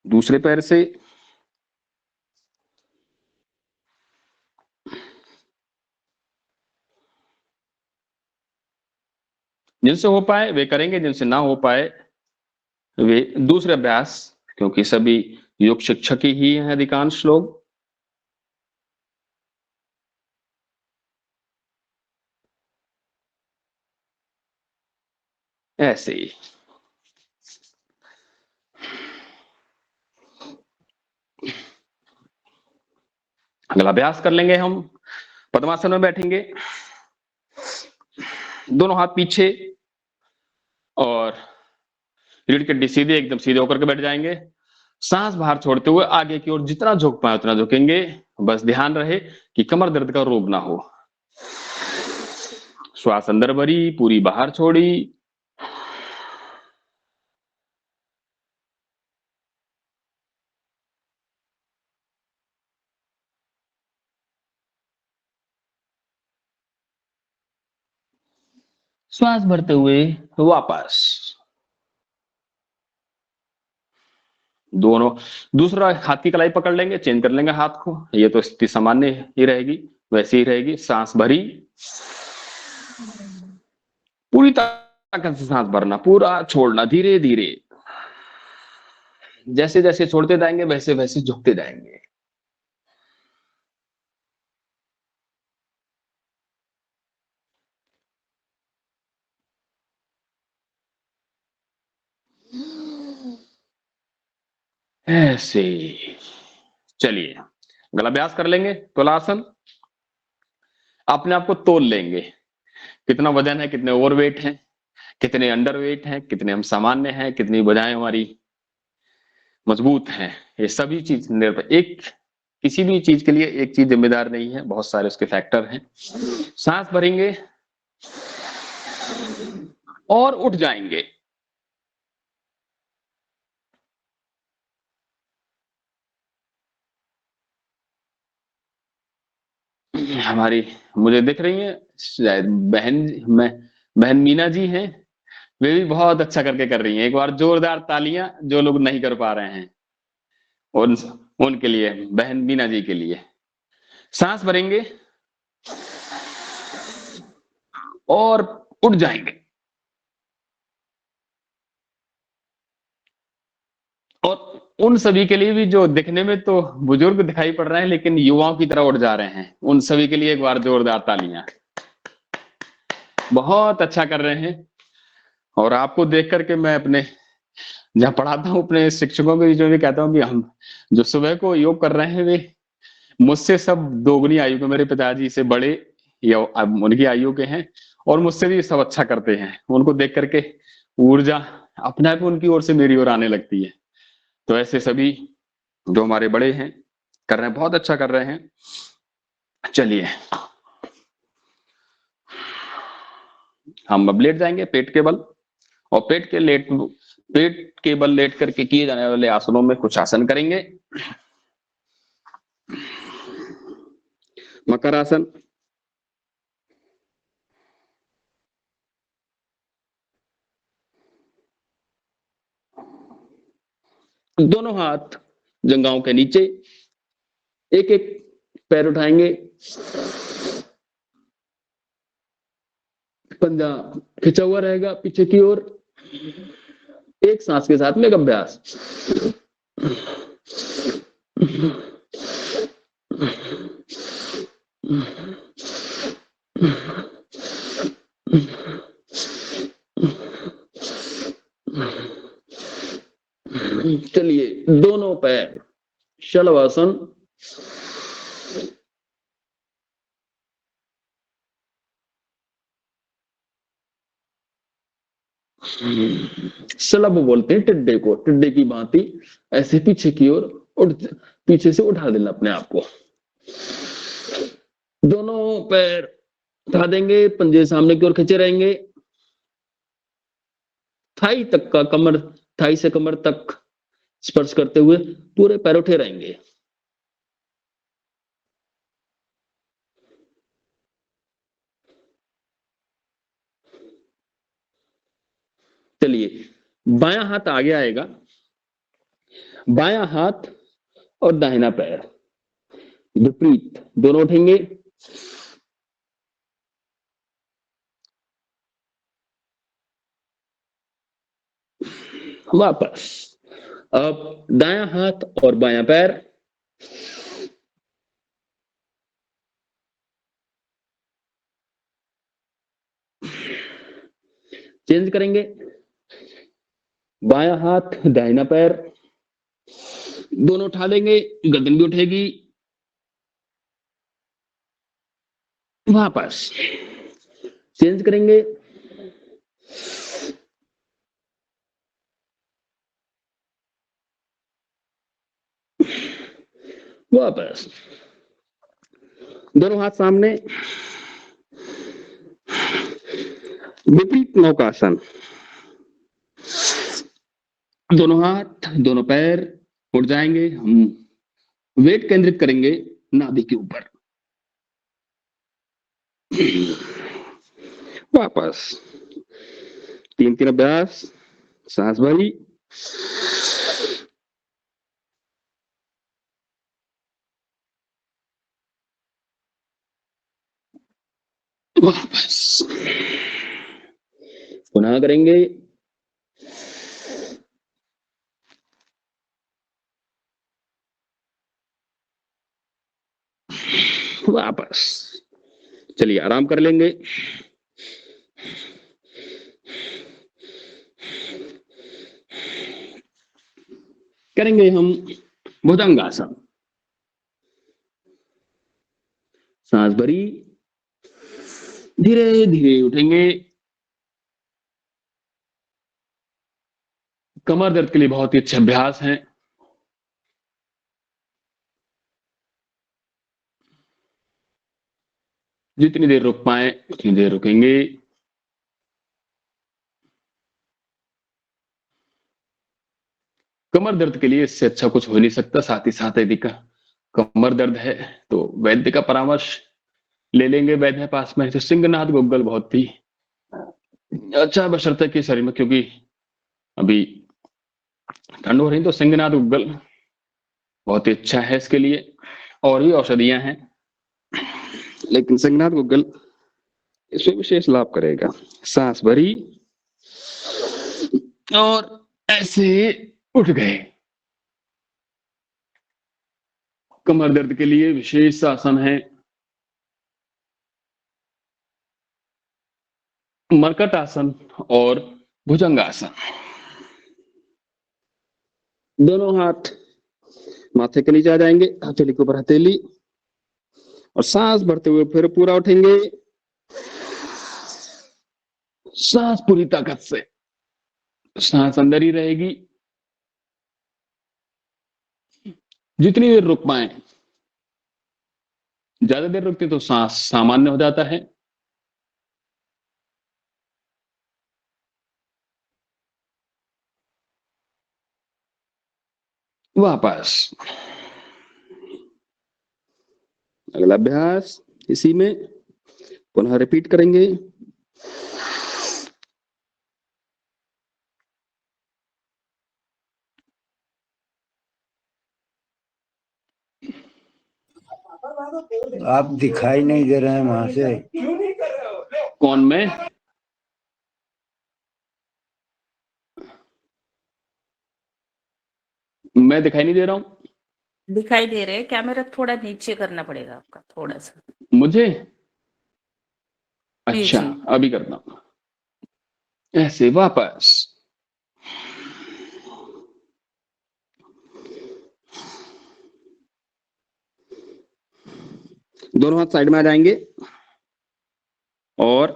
दूसरे पैर से जिनसे हो पाए वे करेंगे, जिनसे ना हो पाए वे दूसरे अभ्यास, क्योंकि सभी योग शिक्षक ही हैं अधिकांश लोग। ऐसे ही अगला अभ्यास कर लेंगे हम। पद्मासन में बैठेंगे, दोनों हाथ पीछे, और रीढ़ की हड्डी सीधे, एकदम सीधे होकर के बैठ जाएंगे। सांस बाहर छोड़ते हुए आगे की ओर जितना झुक पाए उतना झुकेंगे। बस ध्यान रहे कि कमर दर्द का रोग ना हो। श्वास अंदर भरी, पूरी बाहर छोड़ी। श्वास भरते हुए वापस। दोनों दूसरा हाथ की कलाई पकड़ लेंगे, चेंज कर लेंगे हाथ को। ये तो स्थिति सामान्य ही रहेगी, वैसी ही रहेगी। सांस भरी, पूरी ताकत से सांस भरना, पूरा छोड़ना धीरे धीरे। जैसे जैसे छोड़ते जाएंगे वैसे वैसे झुकते जाएंगे। ऐसे। चलिए अगला अभ्यास कर लेंगे तुलासन। अपने आप को तोल लेंगे, कितना वजन है, कितने ओवरवेट हैं, कितने अंडरवेट हैं, कितने हम सामान्य हैं, कितनी भुजाएं हमारी मजबूत हैं। ये सभी चीज निर्भर, एक किसी भी चीज के लिए एक चीज जिम्मेदार नहीं है, बहुत सारे उसके फैक्टर हैं। सांस भरेंगे और उठ जाएंगे। हमारी, मुझे दिख रही है शायद बहन, मैं बहन मीना जी हैं, वे भी बहुत अच्छा करके कर रही हैं। एक बार जोरदार तालियां जो लोग नहीं कर पा रहे हैं उन उनके लिए, बहन मीना जी के लिए। सांस भरेंगे और उठ जाएंगे। और उन सभी के लिए भी जो दिखने में तो बुजुर्ग दिखाई पड़ रहे हैं लेकिन युवाओं की तरह उठ जा रहे हैं, उन सभी के लिए एक बार जोरदार तालियां। बहुत अच्छा कर रहे हैं। और आपको देख करके मैं अपने जहाँ पढ़ाता हूँ अपने शिक्षकों के बीच में भी कहता हूँ कि हम जो सुबह को योग कर रहे हैं वे मुझसे सब दोगुनी आयु के, मेरे पिताजी से बड़े या अब उनकी आयु के हैं, और मुझसे भी सब अच्छा करते हैं। उनको देख करके ऊर्जा अपने आप उनकी ओर से मेरी ओर आने लगती है। तो ऐसे सभी जो हमारे बड़े हैं कर रहे हैं, बहुत अच्छा कर रहे हैं। चलिए हम अब लेट जाएंगे पेट के बल, और पेट के बल लेट करके किए जाने वाले आसनों में कुछ आसन करेंगे। मकर आसन, दोनों हाथ जंघाओं के नीचे, एक एक पैर उठाएंगे, पंजा खिंचा हुआ रहेगा पीछे की ओर। एक सांस के साथ में एक अभ्यास। चलिए दोनों पैर शलवासन, शलभ बोलते हैं टिड्डे को, टिड्डे की भांति ऐसे पीछे की ओर उठ, पीछे से उठा देना अपने आप को। दोनों पैर उठा देंगे, पंजे सामने की ओर खींचे रहेंगे, थाई तक का, कमर, थाई से कमर तक स्पर्श करते हुए पूरे पैर उठे रहेंगे। चलिए बायां हाथ आगे आएगा, बायां हाथ और दाहिना पैर विपरीत दोनों उठेंगे। वापस, अब दायां हाथ और बायां पैर, चेंज करेंगे। बायां हाथ दाहिना पैर, दोनों उठा लेंगे, गर्दन भी उठेगी। वापस चेंज करेंगे। वापस, दोनों हाथ सामने, विपरीत नौकासन। दोनों हाथ दोनों पैर उठ जाएंगे। हम वेट केंद्रित करेंगे नाभि के ऊपर। वापस, तीन तीन अभ्यास, सांस भरी, वापस, पुनः करेंगे। वापस, चलिए आराम कर लेंगे। करेंगे हम भुजंगासन। सांस भरी, धीरे धीरे उठेंगे। कमर दर्द के लिए बहुत ही अच्छे अभ्यास हैं। जितनी देर रुक पाए उतनी देर रुकेंगे। कमर दर्द के लिए इससे अच्छा कुछ हो नहीं सकता। साथ ही साथ यदि कमर दर्द है तो वैद्य का परामर्श ले लेंगे। वैद्य है पास में तो सिंहनाथ गुग्गल बहुत ही अच्छा, बशर्ते कि शरीर में, क्योंकि अभी ठंड हो रही तो सिंहनाथ गुग्गल बहुत ही अच्छा है इसके लिए। और भी औषधियां हैं लेकिन सिंहनाथ गुग्गल इसमें विशेष लाभ करेगा। सांस भरी और ऐसे उठ गए। कमर दर्द के लिए विशेष आसन है मरकट आसन और भुजंगासन। दोनों हाथ माथे के नीचे आ जाएंगे, हथेली के ऊपर हथेली, और सांस भरते हुए फिर पूरा उठेंगे। सांस पूरी ताकत से, सांस अंदर ही रहेगी। जितनी देर रुक पाए, ज्यादा देर रुकते तो सांस सामान्य हो जाता है। वापस अगला अभ्यास इसी में पुनः रिपीट करेंगे। आप दिखाई नहीं दे रहे हैं वहां से। कौन मैं? मैं दिखाई नहीं दे रहा हूं? दिखाई दे रहे हैं। कैमरा थोड़ा नीचे करना पड़ेगा आपका, थोड़ा सा। मुझे? जी अच्छा, जी। अभी करता हूं। ऐसे वापस। दोनों हाथ साइड में आ जाएंगे और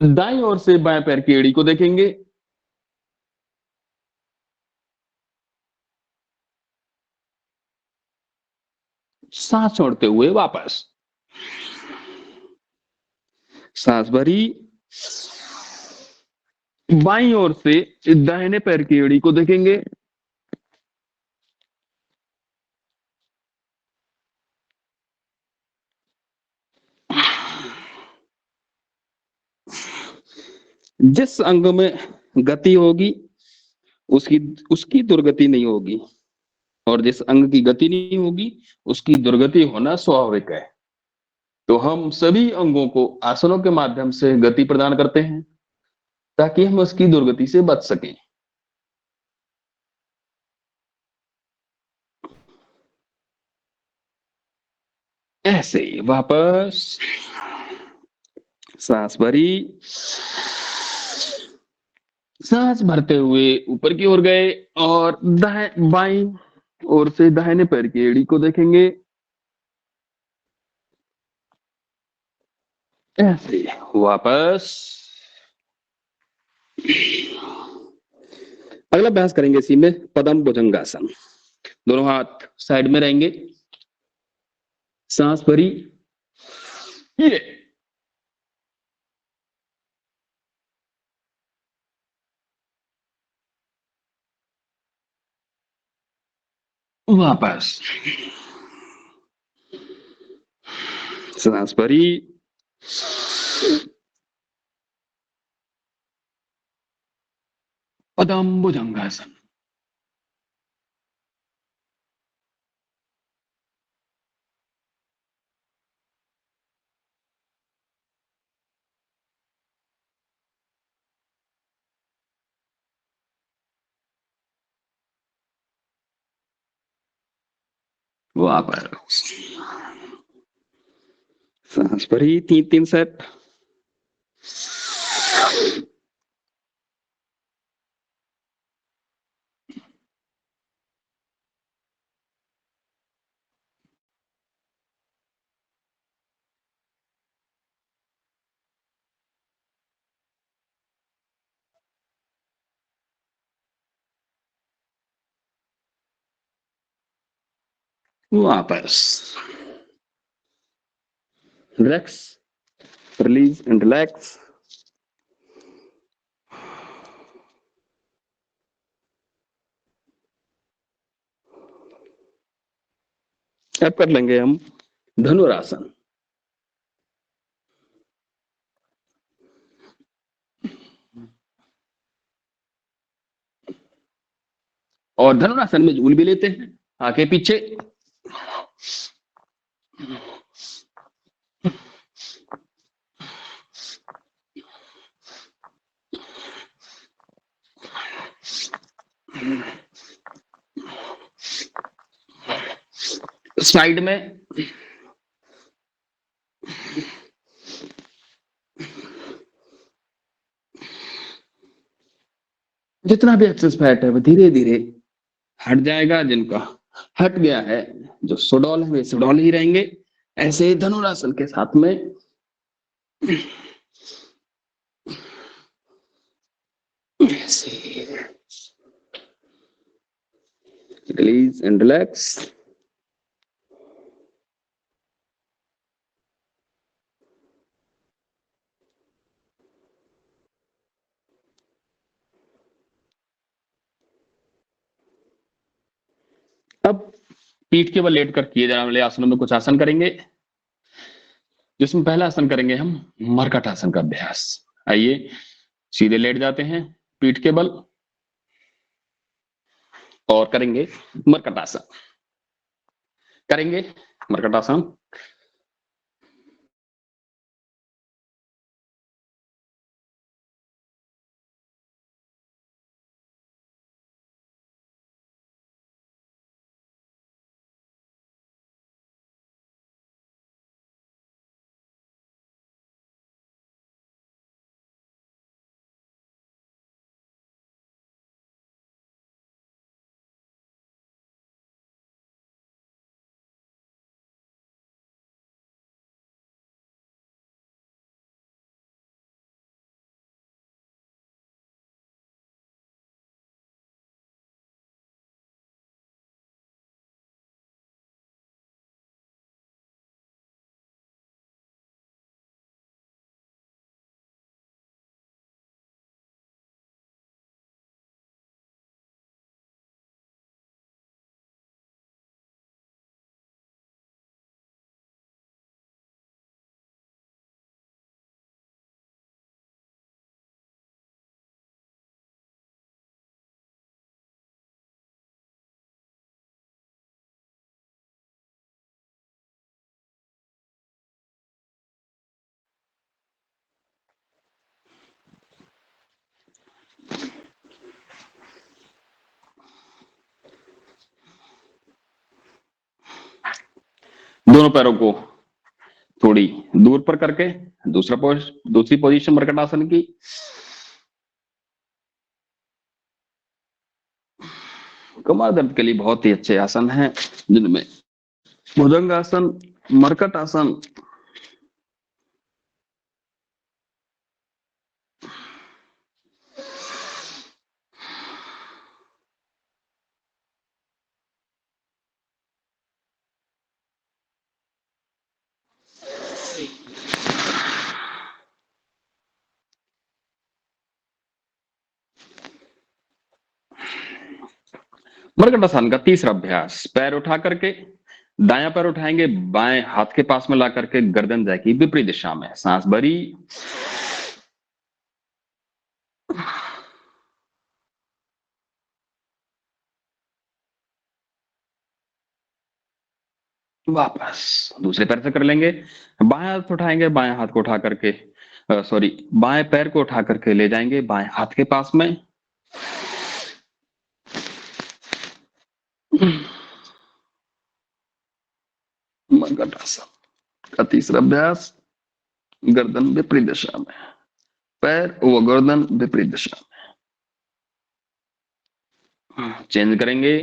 दाईं ओर से बाएं पैर की एड़ी को देखेंगे। सांस छोड़ते हुए वापस। सांस भरी। बाईं ओर से दाहिने पैर की एड़ी को देखेंगे। जिस अंग में गति होगी उसकी उसकी दुर्गति नहीं होगी, और जिस अंग की गति नहीं होगी उसकी दुर्गति होना स्वाभाविक है। तो हम सभी अंगों को आसनों के माध्यम से गति प्रदान करते हैं ताकि हम उसकी दुर्गति से बच सकें। ऐसे वापस। सांस भरी। सांस भरते हुए ऊपर की ओर गए और बाईं ओर से दाहिने पैर की एड़ी को देखेंगे। ऐसे वापस। अगला अभ्यास करेंगे इसी में पद्म भुजंगासन। दोनों हाथ साइड में रहेंगे। सांस भरी। ये वापस। सांस भरी। पद्म भुजंगासन। वापस। सांस भरी 3-3 सेट। वापस रिलैक्स, रिलीज एंड रिलैक्स। अब कर लेंगे हम धनुरासन। और धनुरासन में झूल भी लेते हैं आगे पीछे। साइड में जितना भी एक्सेस फैट है वो धीरे धीरे हट जाएगा। जिनका हट गया है, जो सुडौल है वे सुडौल ही रहेंगे। ऐसे ही धनुरासन के साथ में ऐसे रिलीज एंड रिलैक्स। अब पीठ के बल लेट कर किए जाने वाले आसनों में कुछ आसन करेंगे, जिसमें पहला आसन करेंगे हम मरकट आसन का अभ्यास। आइए सीधे लेट जाते हैं पीठ के बल और करेंगे मरकट आसन। करेंगे मरकट आसन। दोनों पैरों को थोड़ी दूर पर करके दूसरी पोजीशन मरकट आसन की। कमर दर्द के लिए बहुत ही अच्छे आसन हैं, जिनमें भुजंगासन, मरकट आसन, मरकट आसन का तीसरा अभ्यास। पैर उठा करके दायां पैर उठाएंगे, बाएं हाथ के पास में ला करके गर्दन जाएगी विपरीत दिशा में। सांस भरी, वापस दूसरे पैर से कर लेंगे। बाएं हाथ उठाएंगे, बाएं हाथ को उठा करके सॉरी बाएं पैर को उठा करके ले जाएंगे बाएं हाथ के पास में। मरकट आसन का तीसरा अभ्यास। गर्दन विपरीत दिशा में, पैर व गर्दन विपरीत दिशा में। चेंज करेंगे।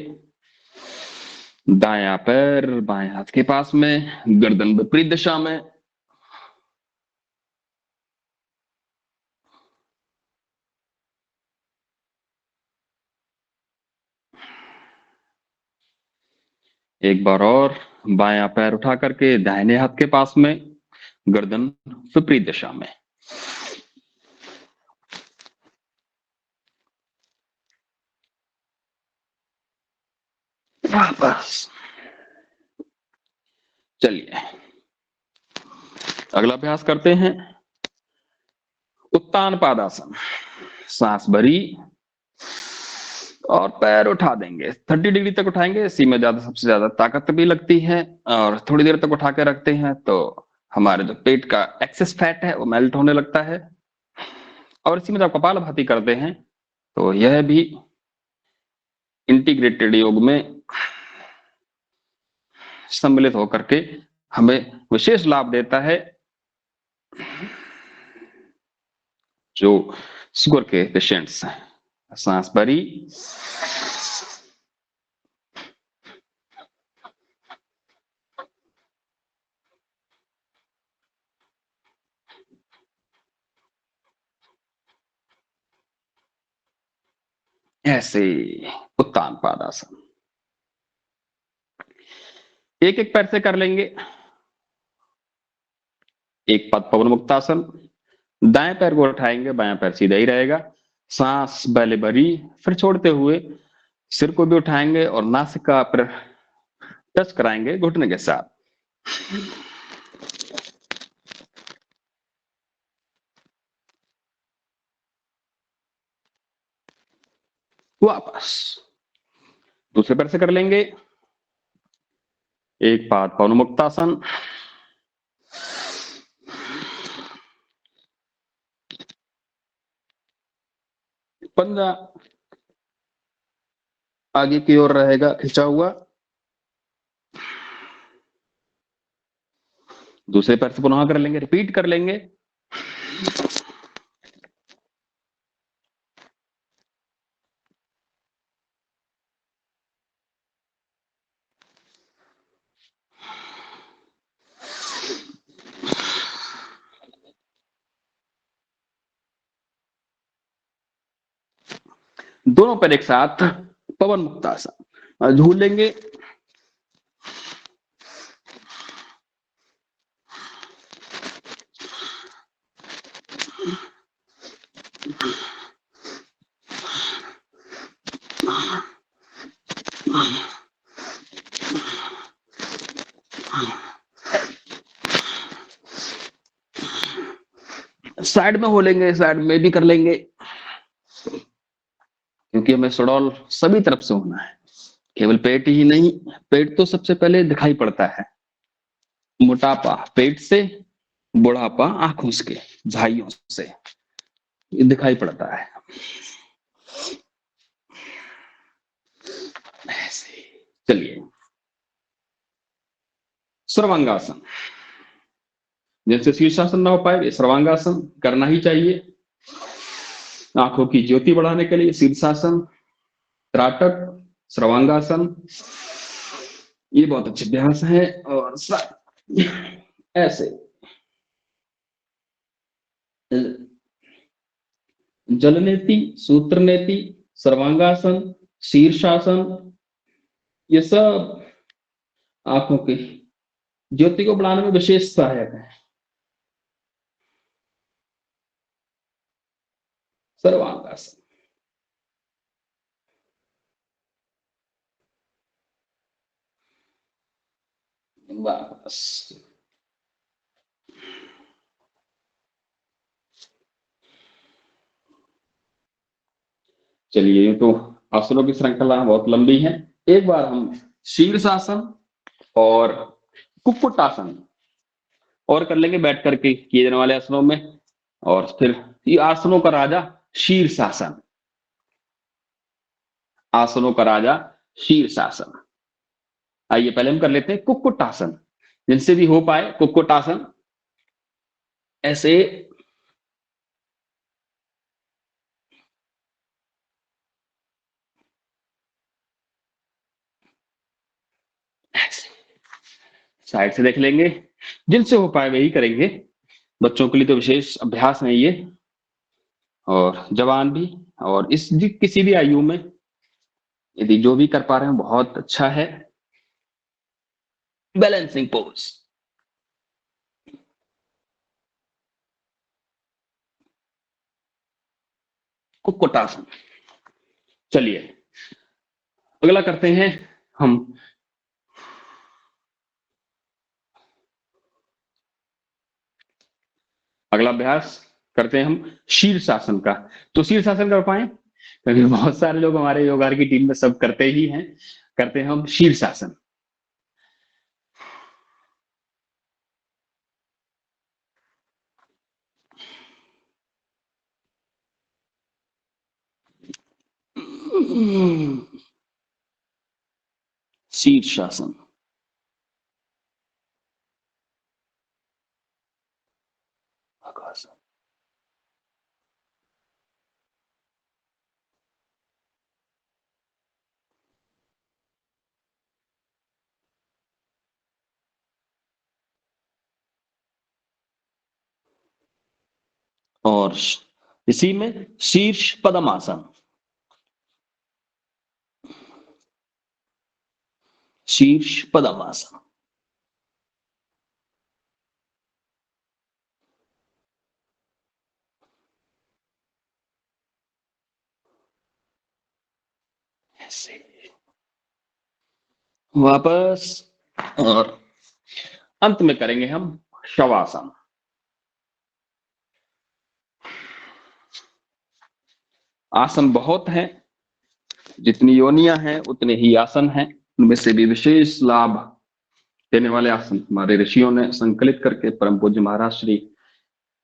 दायां पैर बाएं हाथ के पास में, गर्दन विपरीत दिशा में। एक बार और बायां पैर उठा करके दाहिने हाथ के पास में, गर्दन विपरीत दिशा में। वापस। चलिए अगला अभ्यास करते हैं, उत्तान पादासन। सांस भरी और पैर उठा देंगे, 30 डिग्री तक उठाएंगे। इसी में ज्यादा सबसे ज्यादा ताकत भी लगती है, और थोड़ी देर तक उठा के रखते हैं तो हमारे जो पेट का एक्सेस फैट है वो मेल्ट होने लगता है। और इसी में जब कपालभाति करते हैं तो यह भी इंटीग्रेटेड योग में सम्मिलित होकर के हमें विशेष लाभ देता है। जो शुगर के पेशेंट्स हैं, सांस भरी ऐसे उत्तान पादासन। एक एक पैर से कर लेंगे। एक पद पवन मुक्तासन, दाएं पैर को उठाएंगे, बायां पैर सीधा ही रहेगा। सांस पहले भरी, फिर छोड़ते हुए सिर को भी उठाएंगे और नासिका पर टच कराएंगे घुटने के साथ। वापस दूसरे पैर से कर लेंगे। एक पाद पवन मुक्तासन, पंजा आगे की ओर रहेगा खिंचा हुआ। दूसरे पैर से पुनः कर लेंगे, रिपीट कर लेंगे। दोनों पैर एक साथ पवन मुक्तासन झूल लेंगे। साइड में हो लेंगे, साइड में भी कर लेंगे, क्योंकि हमें सुडौल सभी तरफ से होना है, केवल पेट ही नहीं। पेट तो सबसे पहले दिखाई पड़ता है, मोटापा पेट से, बुढ़ापा आंखों के झाइयों से ये दिखाई पड़ता है। ऐसे चलिए सर्वांगासन। जैसे शीर्षासन ना हो पाए, सर्वांगासन करना ही चाहिए। आंखों की ज्योति बढ़ाने के लिए शीर्षासन, त्राटक, सर्वांगासन ये बहुत अच्छे अभ्यास है। और ऐसे जलनेति, सूत्रनेति, सर्वांगासन, शीर्षासन ये सब आंखों की ज्योति को बढ़ाने में विशेष सहायक है। सर्वांगासन बस। चलिए तो आसनों की श्रृंखला बहुत लंबी है। एक बार हम शीर्षासन और कुक्कुटासन और कर लेंगे बैठ करके किए जाने वाले आसनों में। और फिर ये आसनों का राजा शीर्षासन, आसनों का राजा शीर्षासन। आइए पहले हम कर लेते हैं कुक्कुटासन, जिनसे भी हो पाए कुक्कुटासन। ऐसे साइड से देख लेंगे, जिनसे हो पाए वही करेंगे। बच्चों के लिए तो विशेष अभ्यास है ये, और जवान भी, और इस किसी भी आयु में यदि जो भी कर पा रहे हैं बहुत अच्छा है। Balancing pose, kukkutasana. चलिए अगला करते हैं हम, अगला अभ्यास करते हैं हम शीर्षासन का। तो शीर्षासन कर पाए, क्योंकि बहुत सारे लोग हमारे योगार की टीम में सब करते ही हैं। करते हैं हम शीर्षासन। शीर्षासन, और इसी में शीर्ष पद्मासन, शीर्ष पद्मासन। ऐसे वापस, और अंत में करेंगे हम शवासन। आसन बहुत हैं, जितनी योनियां हैं उतने ही आसन हैं। उनमें से भी विशेष लाभ देने वाले आसन हमारे ऋषियों ने संकलित करके परम पूज्य महाराज श्री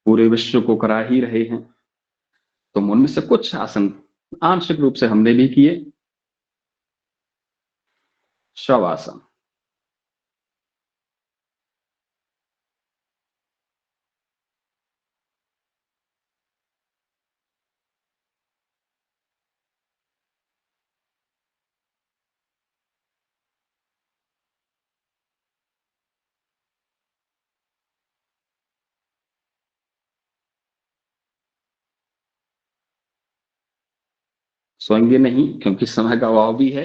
पूरे विश्व को करा ही रहे हैं। तो उनमें से कुछ आसन आंशिक रूप से हमने भी किए। शवासन, सोएंगे नहीं क्योंकि समय का अभाव भी है।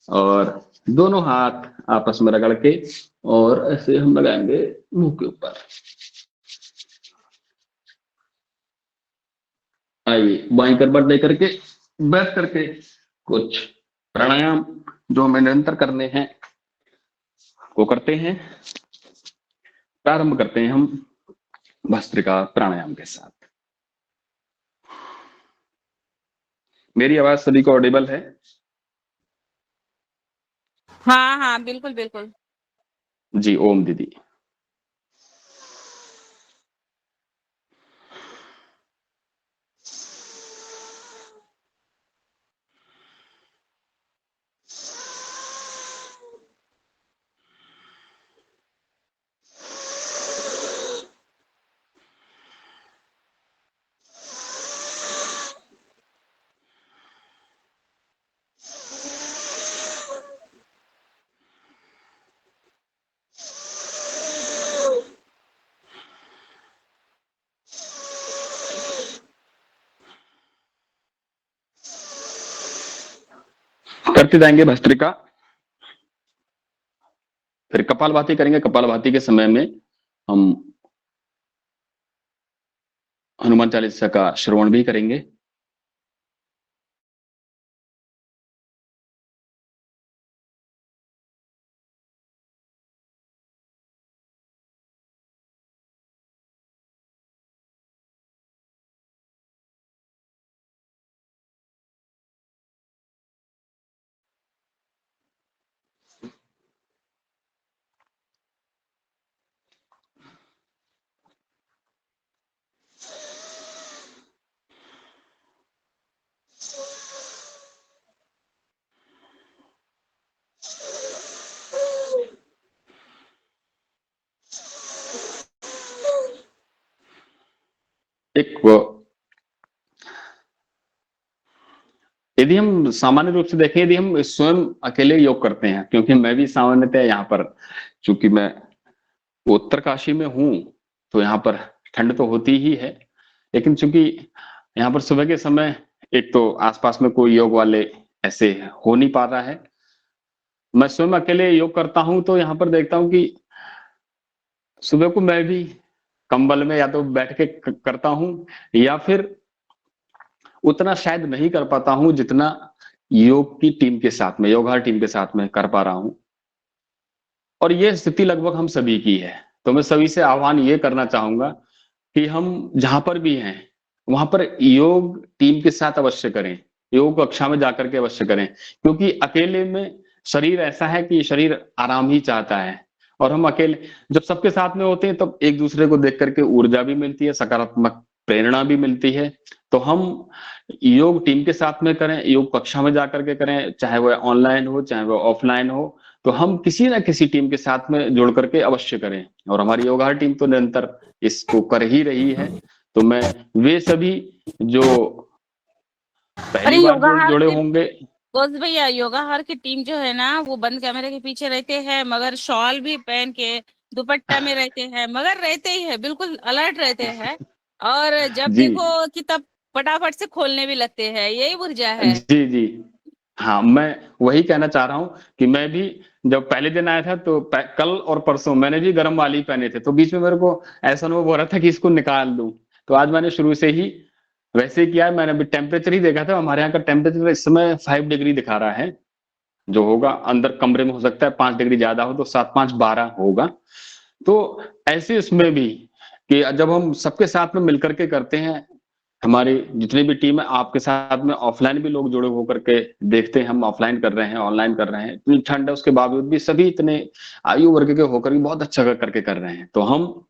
और दोनों हाथ आपस में रगड़ के और ऐसे हम लगाएंगे मुंह के ऊपर। आइए बाईं करवट दे करके बैठ करके कुछ प्राणायाम जो हमें निरंतर करने हैं वो करते हैं। प्रारंभ करते हैं हम भस्त्रिका प्राणायाम के साथ। मेरी आवाज सभी को ऑडिबल है? हाँ हाँ बिल्कुल बिल्कुल। जी ओम दीदी। करते जाएंगे भस्त्रिका, फिर कपालभाति करेंगे। कपालभाति के समय में हम हनुमान चालीसा का श्रवण भी करेंगे। एक यदि हम सामान्य रूप से देखें, यदि हम स्वयं अकेले योग करते हैं, क्योंकि मैं भी सामान्यतः यहाँ पर, चूंकि मैं उत्तरकाशी में हूं, तो यहाँ पर ठंड तो होती ही है। लेकिन चूंकि यहाँ पर सुबह के समय एक तो आसपास में कोई योग वाले ऐसे हो नहीं पा रहा है, मैं स्वयं अकेले योग करता हूँ तो यहाँ पर देखता हूँ कि सुबह को मैं भी कंबल में या तो बैठ के करता हूँ या फिर उतना शायद नहीं कर पाता हूँ जितना योग की टीम के साथ में, योगा टीम के साथ में कर पा रहा हूँ। और ये स्थिति लगभग हम सभी की है। तो मैं सभी से आह्वान ये करना चाहूँगा कि हम जहाँ पर भी हैं, वहाँ पर योग टीम के साथ अवश्य करें। योग कक्षा में जाकर के अवश्य करें, क्योंकि अकेले में शरीर ऐसा है कि शरीर आराम ही चाहता है और हम अकेले जब सबके साथ में होते हैं तब एक दूसरे को देख करके ऊर्जा भी मिलती है, सकारात्मक प्रेरणा भी मिलती है। तो हम योग टीम के साथ में करें, योग कक्षा में जाकर के करें, चाहे वह ऑनलाइन हो, चाहे वह ऑफलाइन हो। तो हम किसी न किसी टीम के साथ में जुड़ करके अवश्य करें और हमारी योगा टीम तो निरंतर इसको कर ही रही है। तो मैं वे सभी जो अरे पहली बार जुड़े होंगे। बोस भैया, योगाहार की टीम जो है ना, वो बंद कैमरे के पीछे रहते हैं, मगर शॉल भी पहन के दुपट्टा में रहते हैं, मगर रहते ही है, बिल्कुल अलर्ट रहते हैं। और जब जी देखो कि तब फटाफट से खोलने भी लगते हैं, यही ऊर्जा है। जी जी हाँ, मैं वही कहना चाह रहा हूँ कि मैं भी जब पहले दिन आया था तो कल और परसों मैंने भी गर्म वाली पहने थे, तो बीच में मेरे को ऐसा अनुभव हो रहा था कि इसको निकाल दूं। तो आज मैंने शुरू से ही वैसे ही किया है। मैंने अभी टेम्परेचर ही देखा था, हमारे यहाँ का टेम्परेचर इस समय 5 डिग्री दिखा रहा है, जो होगा अंदर कमरे में हो सकता है 5 डिग्री ज्यादा हो, तो 7 5 12 होगा। तो ऐसे इसमें भी कि जब हम सबके साथ में मिलकर के करते हैं, हमारी जितनी भी टीम है, आपके साथ में ऑफलाइन भी लोग जुड़े होकर के देखते हैं, हम ऑफलाइन कर रहे हैं, ऑनलाइन कर रहे हैं, इतनी ठंड है उसके बावजूद भी सभी इतने आयु वर्ग के होकर भी बहुत अच्छा करके कर रहे हैं। तो हम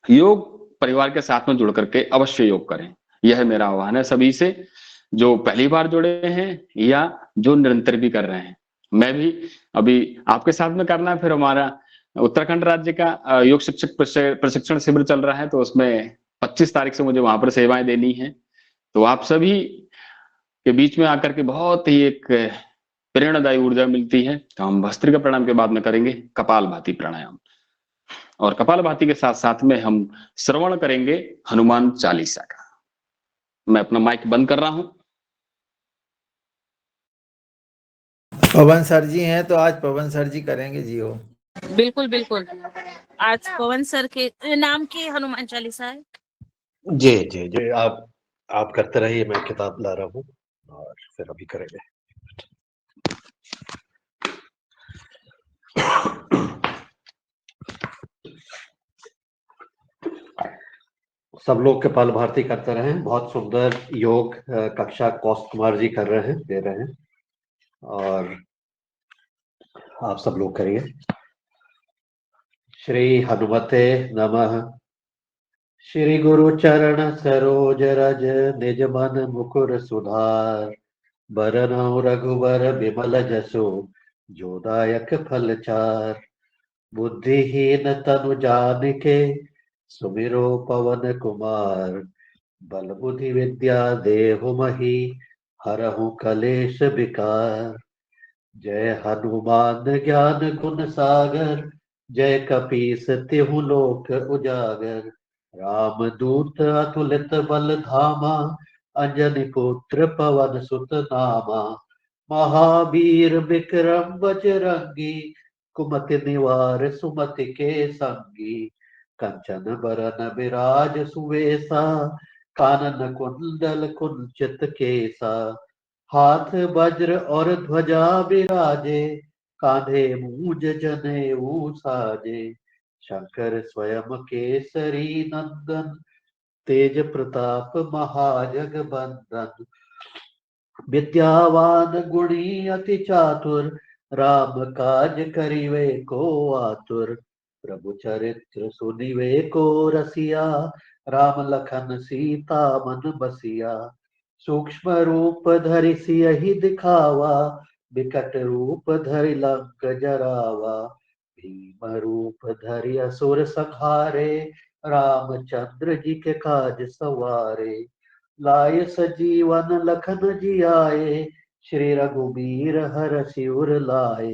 योग परिवार के साथ में जुड़ करके अवश्य योग करें, यह मेरा आह्वान है सभी से, जो पहली बार जुड़े हैं या जो निरंतर भी कर रहे हैं। मैं भी अभी आपके साथ में करना है, फिर हमारा उत्तराखंड राज्य का योग शिक्षक प्रशिक्षण शिविर चल रहा है, तो उसमें 25 तारीख से मुझे वहां पर सेवाएं देनी है। तो आप सभी के बीच में आकर के बहुत ही एक प्रेरणादायी ऊर्जा मिलती है। तो हम भस्त्रिका प्राणायाम के बाद में करेंगे कपालभाति प्राणायाम, और कपालभाति के साथ साथ में हम श्रवण करेंगे हनुमान चालीसा का। मैं अपना माइक बंद कर रहा हूं। पवन सर जी हैं तो आज पवन सर जी करेंगे जी वो। बिल्कुल बिल्कुल, आज पवन सर के नाम की हनुमान चालीसा है। जी जी जी, आप करते रहिए, मैं किताब ला रहा हूँ और फिर अभी करेंगे। सब लोग कपालभाति करते रहे। बहुत सुंदर योग कक्षा कौस्त कुमार जी कर रहे हैं, दे रहे हैं, और आप सब लोग करिए। श्री हनुमते नमः। श्री गुरु चरण सरोज रज निज मन मुकुर सुधार। बरनउँ रघुबर बिमल जसु जो दायक फल चार। बुद्धिहीन तनु जानिके सुमिरो पवन कुमार। बल बुद्धि विद्या देहु मही हरहु कलेश विकार। जय हनुमान ज्ञान गुण सागर जय कपीस तिहु लोक उजागर। राम दूत अतुलित बल धामा अंजनी पुत्र पवन सुत नामा। महावीर विक्रम बजरंगी कुमति निवार सुमति के संगी। कंचन बरन विराज सुवेसा कानन कुंडल कुंचित केसा। हाथ वज्र और ध्वजा विराजे कांधे मूज जनेऊ साजे। शंकर स्वयं केसरी नंदन तेज प्रताप महाजगबंदन। विद्यावान गुणी अति चातुर राम काज करिवे को आतुर। प्रभु चरित्र सुनिवे को रसिया राम लखन सीता मन बसिया। सूक्ष्म रूप धरि सियहि दिखावा विकट रूप धरि लंक जरावा। भीम रूप धरि असुर संहारे रामचंद्र जी के काज सवारे। लाय सजीवन लखन जियाए श्री रघुबीर हरषि उर लाए।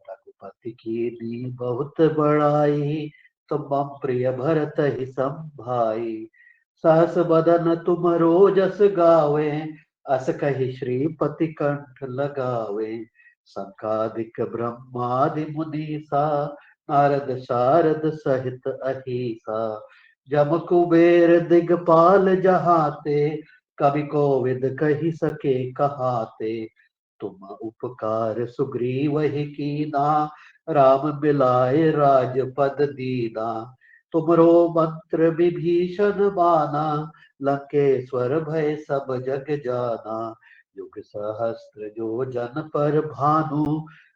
रघुपति कीन्ही बहुत बड़ाई तुम मम प्रिय भरत ही संभाई। सहस बदन तुमरो जस गावे अस कहि श्रीपति कंठ लगावे। संकादिक ब्रह्मादि मुनीसा नारद शारद सहित अहिसा जम कुबेर दिगपाल जहाते कवि कोविद कही सके कहाते तुम उपकार सुग्रीव ही कीना राम मिलाए राजपद दीना तुमरो मंत्र विभीषण माना लंकेश्वर भय सब जग जाना युग सहस्त्र जो जन पर भानु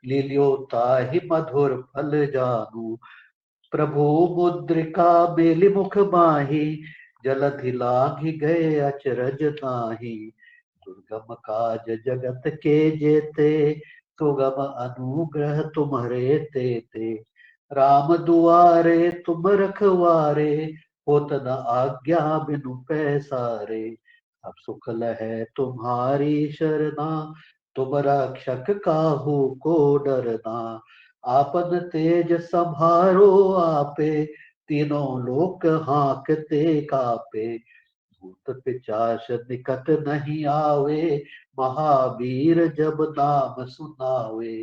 लील्यो ताहि मधुर फल जानू प्रभु मुद्रिका मेलि मुख माहि जलधि लांघि गए अचरज नाही दुर्गम काज जगत के जेते सुगम अनुग्रह तुम्हारे तेते राम दुआरे तुम रखवारे होत न आज्ञा बिनु पैसारे अब सुख लहै तुम्हारी शरणा तुम रक्षक काहू को डरना आपन तेज संभारो आपे तीनों लोक हाँकते कापे भूत पिचाच निकट नहीं आवे महावीर जब नाम सुनावे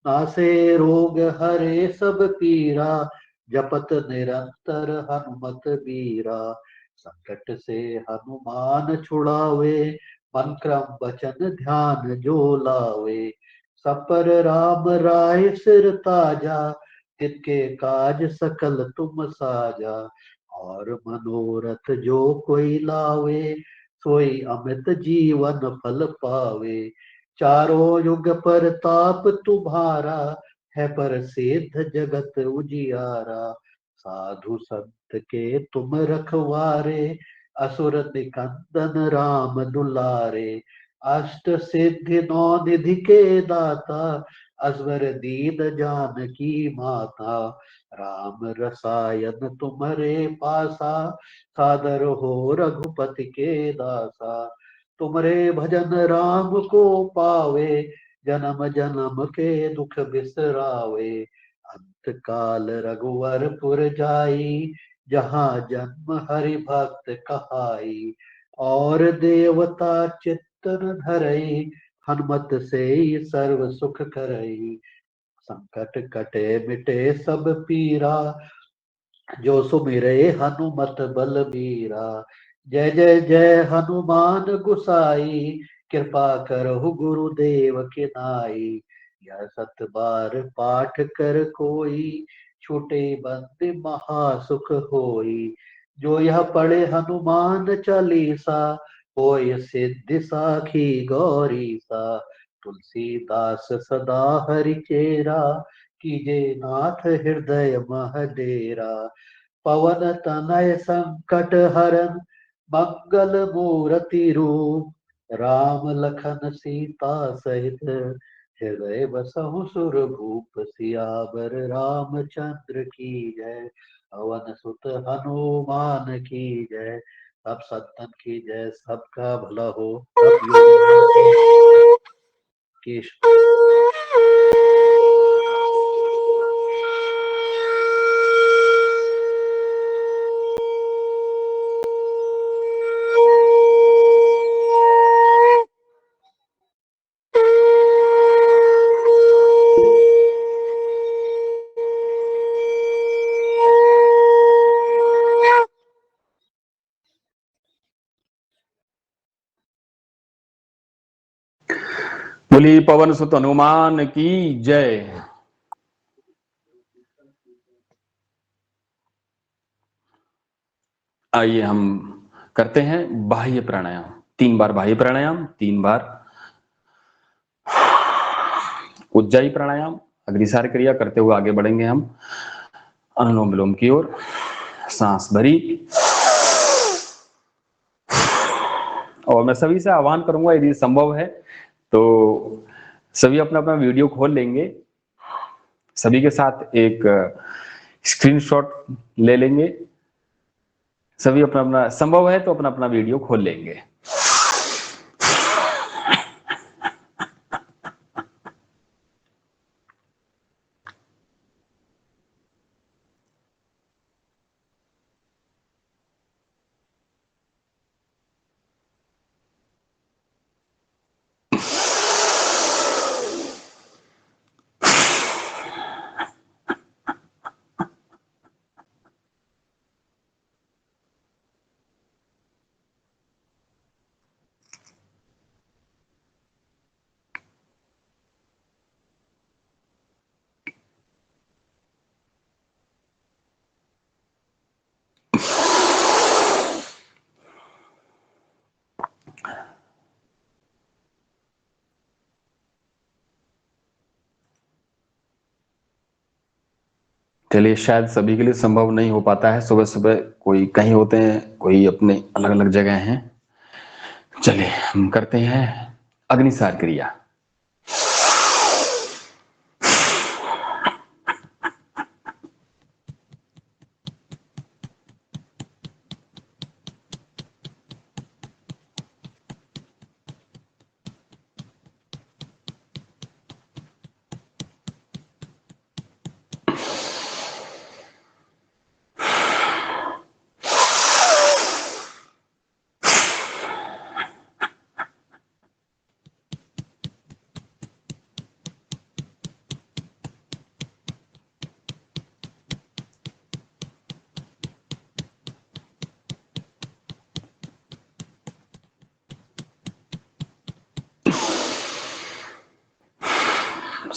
नासे रोग हरे सब पीरा जपत निरंतर हनुमत बीरा संकट से हनुमान छुड़ावे मन क्रम वचन ध्यान जो लावे सब पर राम राय सिर ताजा तिनके काज सकल तुम साजा और मनोरथ जो कोई लावे सोई अमित जीवन फल पावे चारों युग पर ताप तुम्हारा है पर सिद्ध जगत उजियारा साधु संत के तुम रखवारे असुर निकंदन राम दुलारे अष्ट सिद्धि नौ निधि के दाता असवर दीन जानकी माता राम रसायन तुम्हारे पासा सादर हो रघुपति के दासा तुमरे भजन राम को पावे जन्म जन्म के दुख बिसरावे अंत काल रघुवरपुर जाई जहाँ जन्म हरि भक्त कहाई और देवता चित्तन धरई हनुमत से सर्व सुख करई संकट कटे मिटे सब पीरा जो सुमिरे हनुमत बलबीरा जय जय जय हनुमान गुसाई कृपा करहु गुरुदेव के नाई यह सत बार पाठ कर कोई छूटे बंदे महासुख होई जो यह पढ़े हनुमान चालीसा होय सिद्धि साखी गौरी सा तुलसीदास सदा हरि चेरा कीजे नाथ हृदय मह डेरा पवन तनय संकट हरन मंगल मूर्ति रूप राम लखन सीता सहित हृदय बसहु सुर भूप सियावर रामचंद्र की जय पवन सुत हनुमान की जय सब संतन की जय सबका भला हो सब लोग की बोली पवन सुत हनुमान की जय। आइए हम करते हैं बाह्य प्राणायाम। 3 बार बाह्य प्राणायाम, 3 बार उज्जाई प्राणायाम। अगली सारी क्रिया करते हुए आगे बढ़ेंगे हम अनुलोम विलोम की ओर। सांस भरी और मैं सभी से आह्वान करूंगा यदि संभव है तो सभी अपना अपना वीडियो खोल लेंगे, सभी के साथ एक स्क्रीनशॉट ले लेंगे, सभी अपना अपना संभव है तो अपना अपना वीडियो खोल लेंगे। चलिए, शायद सभी के लिए संभव नहीं हो पाता है सुबह सुबह, कोई कहीं होते हैं, कोई अपने अलग अलग जगह हैं। चलिए हम करते हैं अग्निसार क्रिया।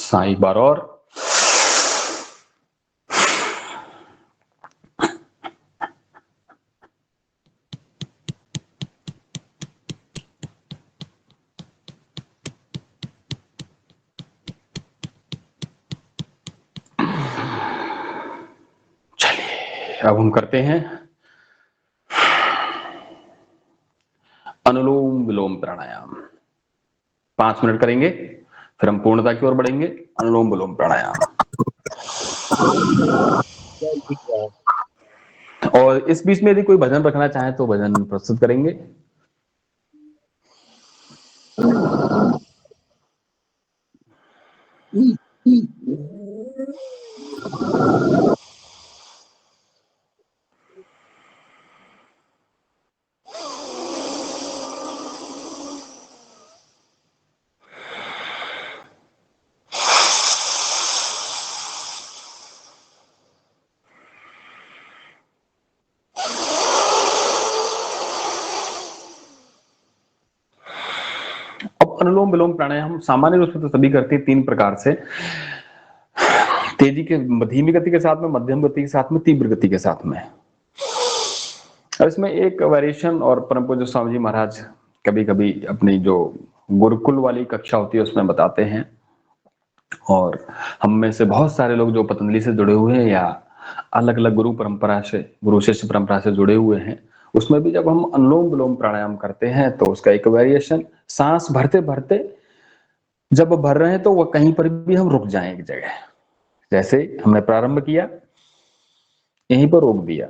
साईं एक बार और। चलिए अब हम करते हैं अनुलोम विलोम प्राणायाम। 5 मिनट करेंगे, फिर हम पूर्णता की ओर बढ़ेंगे। अनुलोम विलोम प्राणायाम। और इस बीच में यदि कोई भजन रखना चाहे तो भजन प्रस्तुत करेंगे। अब अनुलोम विलोम प्राणायाम सामान्य रूप से तो सभी करते हैं 3 प्रकार से, तेजी के, धीमी गति के साथ में, मध्यम गति के साथ में, तीव्र गति के साथ में। और इसमें एक वेरिएशन, और परम पूज्य स्वामी जी महाराज कभी कभी अपनी जो गुरुकुल वाली कक्षा होती है उसमें बताते हैं, और हम में से बहुत सारे लोग जो पतंजलि से जुड़े हुए हैं या अलग अलग गुरु परंपरा से, गुरु शिष्य परंपरा से जुड़े हुए हैं, उसमें भी जब हम अनुलोम विलोम प्राणायाम करते हैं तो उसका एक वेरिएशन, सांस भरते भरते जब भर रहे हैं तो वह कहीं पर भी हम रुक जाएं एक जगह। जैसे हमने प्रारंभ किया, यहीं पर रोक दिया,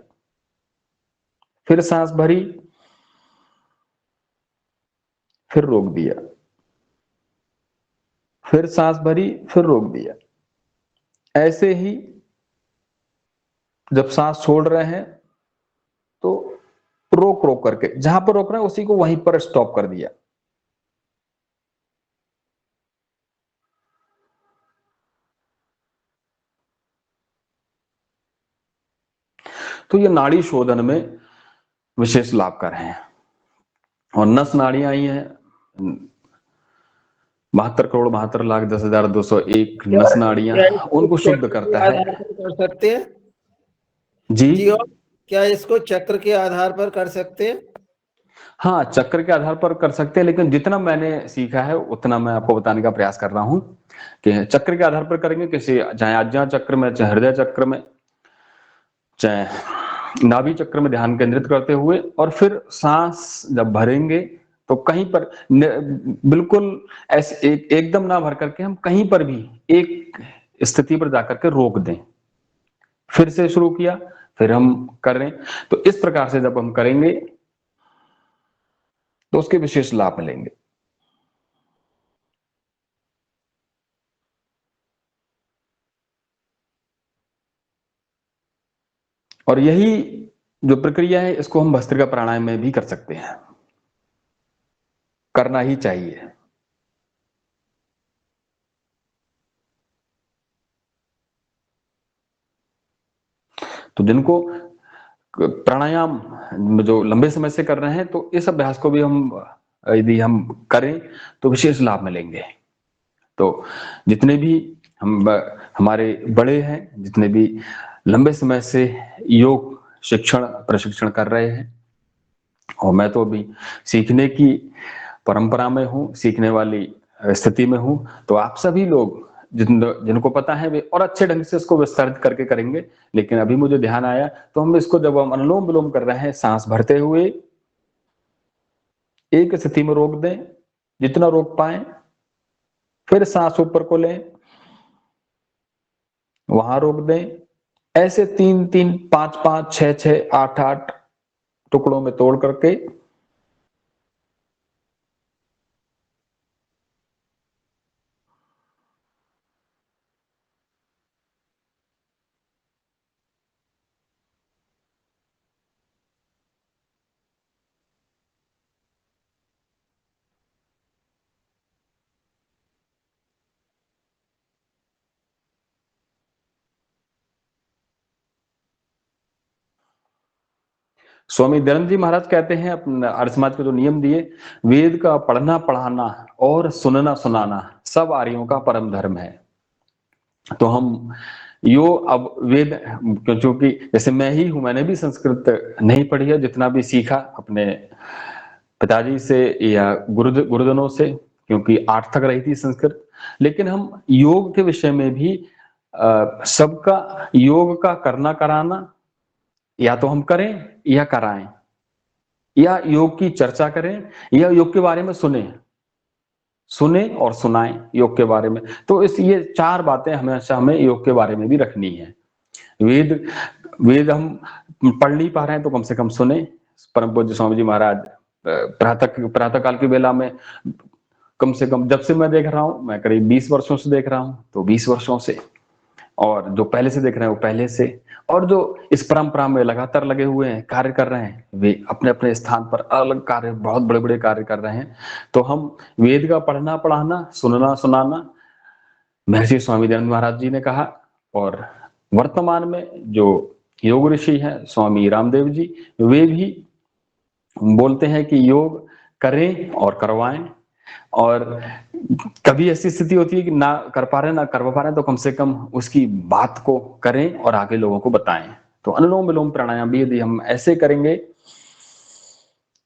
फिर सांस भरी, फिर रोक दिया, फिर सांस भरी, फिर रोक दिया। ऐसे ही जब सांस छोड़ रहे हैं तो रोक रोक करके, जहां पर रोक रहे हैं उसी को वहीं पर स्टॉप कर दिया। तो ये नाड़ी शोधन में विशेष लाभकारी है। और नस नाड़ियां आई हैं 72,72,10,201 नस नाड़ियां, उनको शुद्ध करता है। कर सकते हैं जी, और क्या इसको चक्र के आधार पर कर सकते हैं? हाँ, चक्र के आधार पर कर सकते हैं, लेकिन जितना मैंने सीखा है उतना मैं आपको बताने का प्रयास कर रहा हूं कि चक्र के आधार पर करेंगे, किसी चाहे आज्ञा चक्र में, चाहे हृदय चक्र में, चाहे नाभि चक्र में ध्यान केंद्रित करते हुए, और फिर सांस जब भरेंगे तो कहीं पर बिल्कुल ऐसे एकदम ना भर करके हम कहीं पर भी एक स्थिति पर जाकर के रोक दें। फिर से शुरू किया, फिर हम कर रहे हैं। तो इस प्रकार से जब हम करेंगे तो उसके विशेष लाभ मिलेंगे। और यही जो प्रक्रिया है इसको हम भस्त्रिका प्राणायाम में भी कर सकते हैं, करना ही चाहिए। तो जिनको प्राणायाम जो लंबे समय से कर रहे हैं तो इस अभ्यास को भी हम यदि हम करें तो विशेष लाभ मिलेंगे। तो जितने भी हमारे बड़े हैं, जितने भी लंबे समय से योग शिक्षण प्रशिक्षण कर रहे हैं, और मैं तो अभी सीखने की परंपरा में हूं, सीखने वाली स्थिति में हूं, तो आप सभी लोग जिनको पता है वे और अच्छे ढंग से इसको विस्तारित करके करेंगे। लेकिन अभी मुझे ध्यान आया, तो हम इसको जब हम अनुलोम विलोम कर रहे हैं, सांस भरते हुए एक स्थिति में रोक दें जितना रोक पाए, फिर सांस ऊपर को लें, वहां रोक दें, ऐसे 3-3, 5-5, 6-6, 8-8 टुकड़ों में तोड़ करके स्वामी दयानंद जी महाराज कहते हैं अपने आर्य समाज के जो नियम दिए, वेद का पढ़ना पढ़ाना और सुनना सुनाना सब आर्यों का परम धर्म है। तो हम अब वेद, क्योंकि जैसे मैं ही हूं, मैंने भी संस्कृत नहीं पढ़ी है, जितना भी सीखा अपने पिताजी से या गुरुजनों से, क्योंकि 8 तक रही थी संस्कृत। लेकिन हम योग के विषय में भी सबका योग का करना कराना, या तो हम करें या कराएं, या योग की चर्चा करें, या योग के बारे में सुने और सुनाएं योग के बारे में। तो ये 4 बातें हमेशा हमें योग के बारे में भी रखनी है। वेद वेद हम पढ़ नहीं पा रहे हैं तो कम से कम सुने। परम पूज्य स्वामी जी महाराज प्रातः काल की बेला में, कम से कम जब से मैं देख रहा हूं, मैं करीब 20 वर्षों से देख रहा हूं, तो 20 वर्षों से, और जो पहले से देख रहे हैं वो पहले से, और जो इस परंपरा में लगातार लगे हुए हैं, कार्य कर रहे हैं, वे अपने अपने स्थान पर अलग कार्य, बहुत बड़े बड़े कार्य कर रहे हैं। तो हम वेद का पढ़ना पढ़ाना, सुनना सुनाना महर्षि स्वामी दयानंद महाराज जी ने कहा। और वर्तमान में जो योग ऋषि हैं स्वामी रामदेव जी, वे भी बोलते हैं कि योग करें और करवाएं। और कभी ऐसी स्थिति होती है कि ना कर पा रहे, ना करवा पा रहे, तो कम से कम उसकी बात को करें और आगे लोगों को बताएं। तो अनुलोम विलोम प्राणायाम भी यदि हम ऐसे करेंगे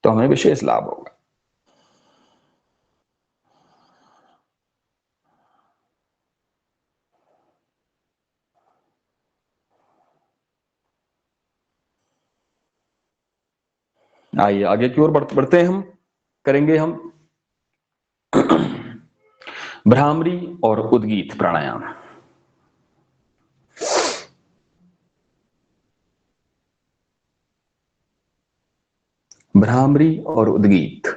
तो हमें विशेष लाभ होगा। आइए आगे की ओर बढ़ते हैं। हम करेंगे भ्रामरी और उद्गीत प्राणायाम। भ्रामरी और उद्गीत।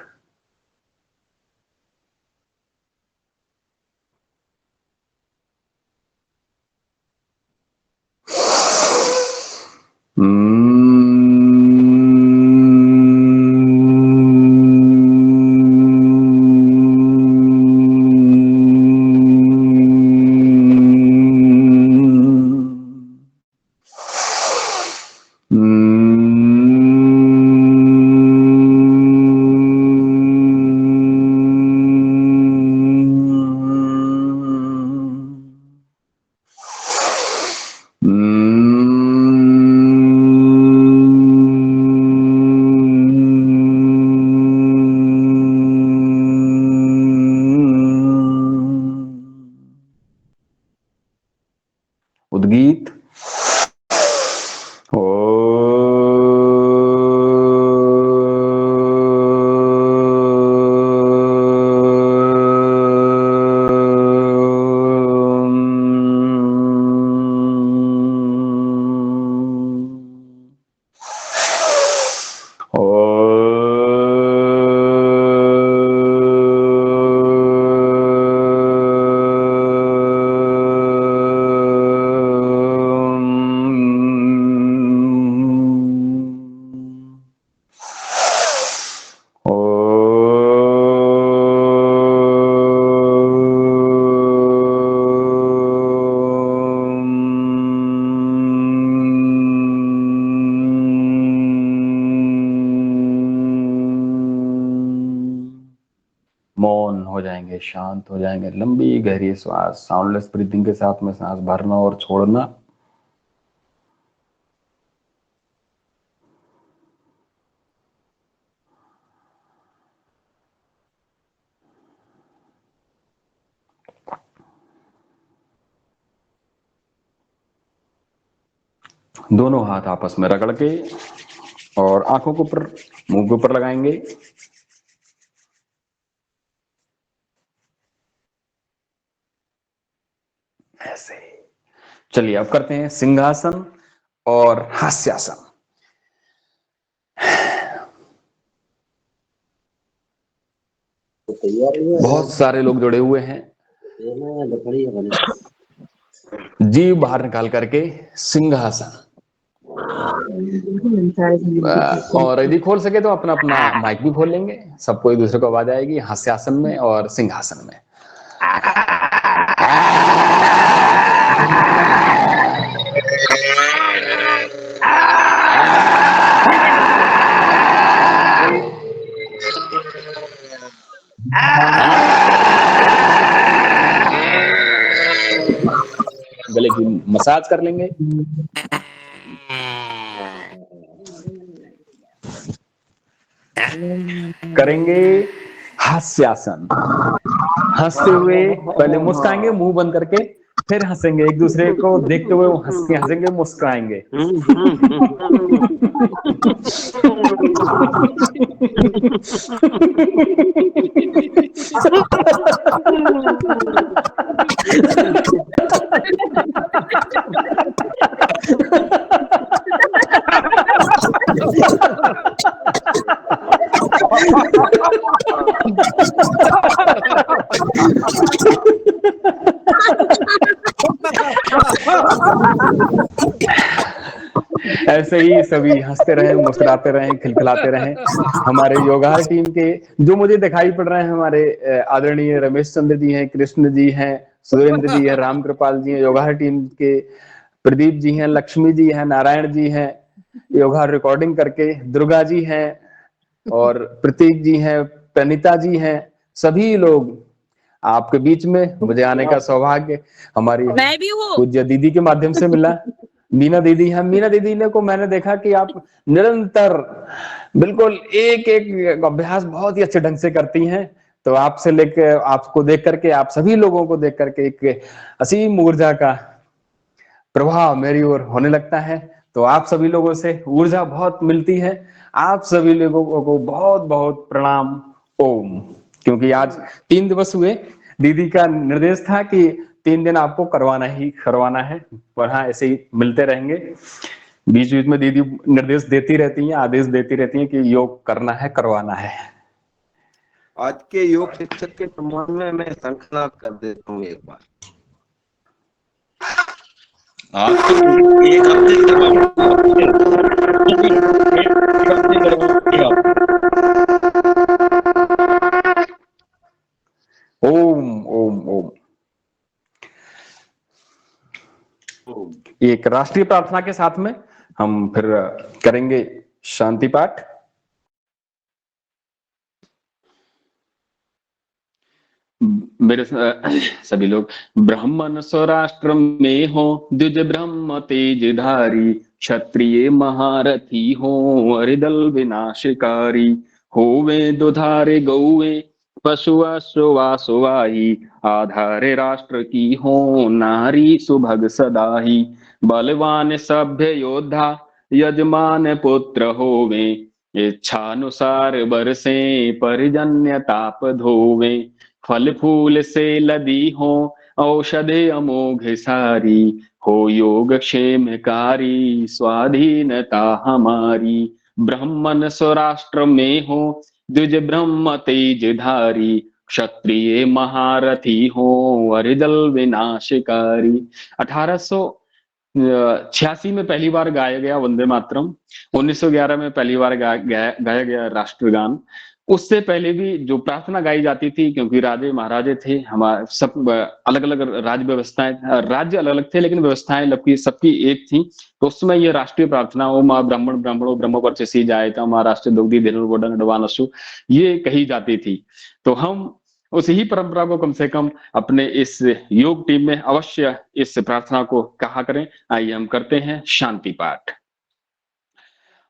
उद्गीत। मौन हो जाएंगे, शांत हो जाएंगे, लंबी गहरी श्वास, साउंडलेस ब्रीथिंग के साथ में सांस भरना और छोड़ना। दोनों हाथ आपस में रगड़ के और आंखों के ऊपर, मुंह के ऊपर लगाएंगे। ऐसे। चलिए अब करते हैं सिंहासन और हास्यासन। बहुत सारे लोग जुड़े हुए हैं। जीभ बाहर निकाल करके सिंहासन, और यदि खोल सके तो अपना अपना माइक भी खोल लेंगे, सबको एक दूसरे को आवाज आएगी हास्यासन में और सिंहासन में। गले की मसाज कर लेंगे। करेंगे हास्यासन। हंसते हुए पहले मुस्कुराएंगे मुंह बंद करके, फिर हंसेंगे, एक दूसरे को देखते हुए हंसेंगे, मुस्कुराएंगे। ऐसे ही सभी हंसते रहें, मुस्कुराते रहें, खिलखिलाते रहें। हमारे योगाहार टीम के जो मुझे दिखाई पड़ रहे हैं, हमारे आदरणीय रमेश चंद्र जी हैं, कृष्ण जी हैं, सुरेंद्र जी हैं, राम कृपाल जी हैं, योगाहार टीम के प्रदीप जी हैं, लक्ष्मी जी हैं, नारायण जी हैं, योगाहार रिकॉर्डिंग करके दुर्गा जी हैं, और प्रतीक जी हैं, प्रणीता जी हैं। सभी लोग आपके बीच में मुझे आने का सौभाग्य हमारी मैं भी हूँ। पूज्य दीदी के माध्यम से मिला। मीना दीदी हैं। मीना दीदी ने को मैंने देखा कि आप निरंतर बिल्कुल एक एक अभ्यास बहुत ही अच्छे ढंग से करती हैं। तो आपसे लेकर, आपको देख करके, आप सभी लोगों को देख करके एक असीम ऊर्जा का प्रभाव मेरी ओर होने लगता है। तो आप सभी लोगों से ऊर्जा बहुत मिलती है। आप सभी लोगों को बहुत बहुत प्रणाम। ओम। क्योंकि आज 3 दिवस हुए, दीदी का निर्देश था कि 3 दिन आपको करवाना ही करवाना है, और हाँ ऐसे ही मिलते रहेंगे। बीच बीच में दीदी निर्देश देती रहती हैं, आदेश देती रहती हैं कि योग करना है, करवाना है। आज के योग शिक्षक के सम्मान में मैं संकल्प कर देता हूँ एक बार। एक हफ्ते ओम ओम ओम। एक राष्ट्रीय प्रार्थना के साथ में हम फिर करेंगे शांति पाठ। मेरे सभी लोग। ब्राह्मण स्वराष्ट्र में हो, द्विज ब्रह्म तेजधारी, क्षत्रिय महारथी हो, अरिदल विनाशकारी, होवे दुधारे गौवे, पशु अश्वाही, आधारे राष्ट्र की हो, नारी सुभग सदाही, बलवान सभ्य योद्धा, यजमान पुत्र होवे, इच्छानुसार बरसे, परिजन्य ताप धोवे, फल फूल से लदी हो, औषधि अमोघ सारी, हो योग क्षेमकारी, स्वाधीनता हमारी। ब्राह्मण स्वराष्ट्र में हो, द्विज ब्रह्म तेजधारी, क्षत्रिय महारथी हो, अरिदल विनाशकारी। 1886 में पहली बार गाया गया वंदे मातरम, 1911 में पहली बार गाया गया राष्ट्रगान। उससे पहले भी जो प्रार्थना गाई जाती थी, क्योंकि राजे महाराजे थे, हमारे सब अलग अलग राज्य व्यवस्थाएं, राज्य अलग अलग थे लेकिन व्यवस्थाएं सबकी एक थी। तो उस समय ये राष्ट्रीय प्रार्थना, ओम ब्राह्मण ब्राह्मणो ब्रह्म वर्चसी जायेता, महाराष्ट्र दुग्धि धनुर्वोडन डवानसु, ये कही जाती थी। तो हम उस ही परंपरा को कम से कम अपने इस योग टीम में अवश्य इस प्रार्थना को कहा करें। आइए हम करते हैं शांति पाठ।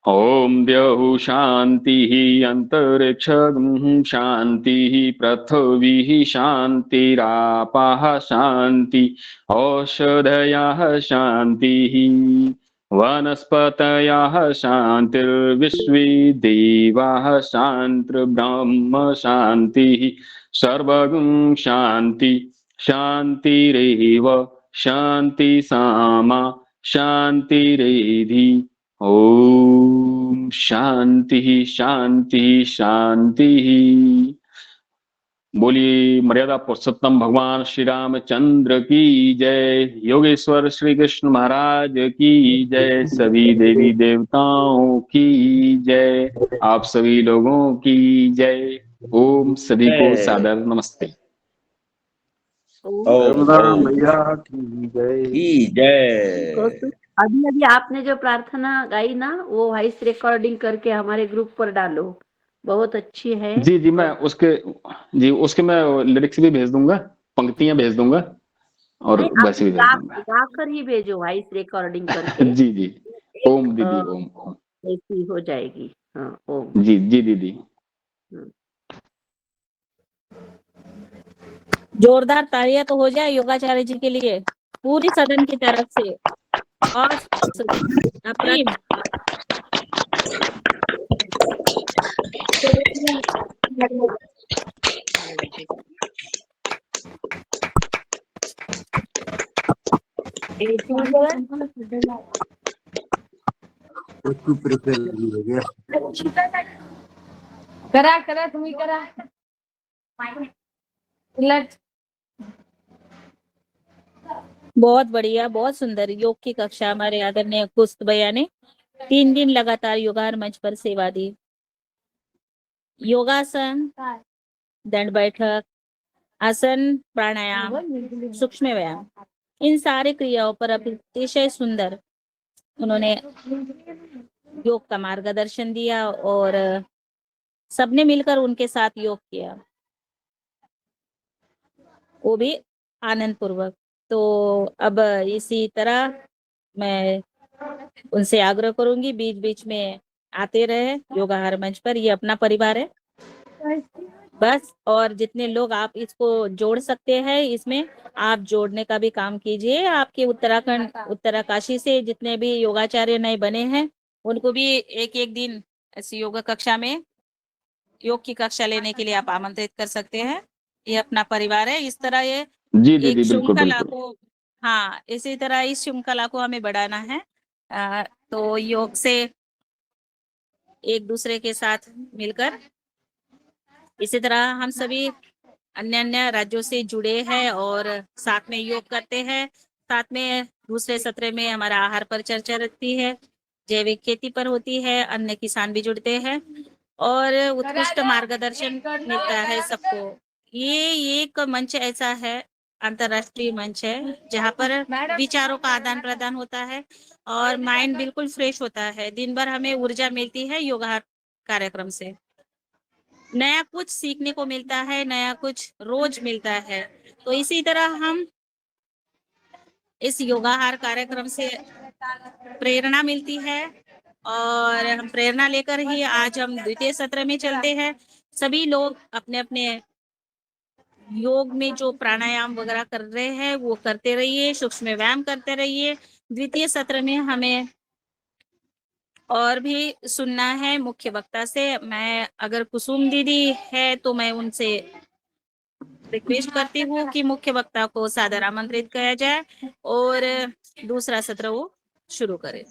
ओम द्यौः शांतिः, अंतरिक्षं शांतिः, पृथ्वी शांतिरापः शांति, औषधयः शांतिः, वनस्पतयः शान्तिर्विश्वे देवाः शान्तिर्ब्रह्म शान्तिः सर्वगुण शान्ति शान्तिरेव शान्ति सामा शान्तिरेधि ओम शांति शांति शांति। बोलिए मर्यादा पुरुषोत्तम भगवान श्री रामचंद्र की जय, योगेश्वर श्री कृष्ण महाराज की जय, सभी देवी देवताओं की जय, आप सभी लोगों की जय। ओम सभी को सादर नमस्ते। नर्मदा मैया की जय। अभी अभी आपने जो प्रार्थना गाई ना, वो वॉइस रिकॉर्डिंग करके हमारे ग्रुप पर डालो, बहुत अच्छी है। जी जी, मैं उसके मैं लिरिक्स भी भेज दूंगा, पंक्तियां भेज दूंगा और वैसे भी भेज दूंगा। गाकर ही भेजो वॉइस रिकॉर्डिंग करके। जी जी, ओम दीदी ओम ओम ऐसी हो जाएगी। हाँ ओम। जी जी दीदी। जोरदार तालियां तो हो जाए योगाचार्य जी के लिए पूरी सदन की तरफ से। और अप्रीम करा करा तुम्ही करा उलट। बहुत बढ़िया, बहुत सुंदर योग की कक्षा हमारे आदरणीय कुस्त भैया ने 3 दिन लगातार योगाहार मंच पर सेवा दी। योगासन, दंड बैठक, आसन, प्राणायाम, सूक्ष्म व्यायाम, इन सारे क्रियाओं पर अतिशय सुंदर उन्होंने योग का मार्गदर्शन दिया और सबने मिलकर उनके साथ योग किया, वो भी आनंद पूर्वक। तो अब इसी तरह मैं उनसे आग्रह करूंगी बीच बीच में आते रहे योगाहार मंच पर, ये अपना परिवार है बस। और जितने लोग आप इसको जोड़ सकते हैं इसमें आप जोड़ने का भी काम कीजिए। आपके उत्तराकाशी से जितने भी योगाचार्य नए बने हैं उनको भी एक एक दिन ऐसी योगा कक्षा में योग की कक्षा लेने के लिए आप आमंत्रित कर सकते हैं। ये अपना परिवार है। इस तरह ये जी दीदी, एक बिल्कुल श्रृंखला बिल्कुल। को, हाँ इसी तरह इस श्रृंखला को हमें बढ़ाना है। तो योग से एक दूसरे के साथ मिलकर, इसी तरह हम सभी अन्य अन्य राज्यों से जुड़े हैं और साथ में योग करते हैं। साथ में दूसरे सत्र में हमारा आहार पर चर्चा रहती है, जैविक खेती पर होती है, अन्य किसान भी जुड़ते हैं और उत्कृष्ट मार्गदर्शन मिलता है सबको। ये एक मंच ऐसा है, अंतरराष्ट्रीय मंच है जहाँ पर विचारों का आदान प्रदान होता है और माइंड बिल्कुल फ्रेश होता है। दिन भर हमें ऊर्जा मिलती है योगा कार्यक्रम से, नया कुछ सीखने को मिलता है, नया कुछ रोज मिलता है। तो इसी तरह हम इस योगाहार कार्यक्रम से प्रेरणा मिलती है और हम प्रेरणा लेकर ही आज हम द्वितीय सत्र में चलते हैं। सभी लोग अपने अपने योग में जो प्राणायाम वगैरह कर रहे हैं वो करते रहिए, सूक्ष्म व्यायाम करते रहिए। द्वितीय सत्र में हमें और भी सुनना है मुख्य वक्ता से। मैं अगर कुसुम दीदी है तो मैं उनसे रिक्वेस्ट करती हूँ कि मुख्य वक्ता को सादर आमंत्रित किया जाए और दूसरा सत्र वो शुरू करें।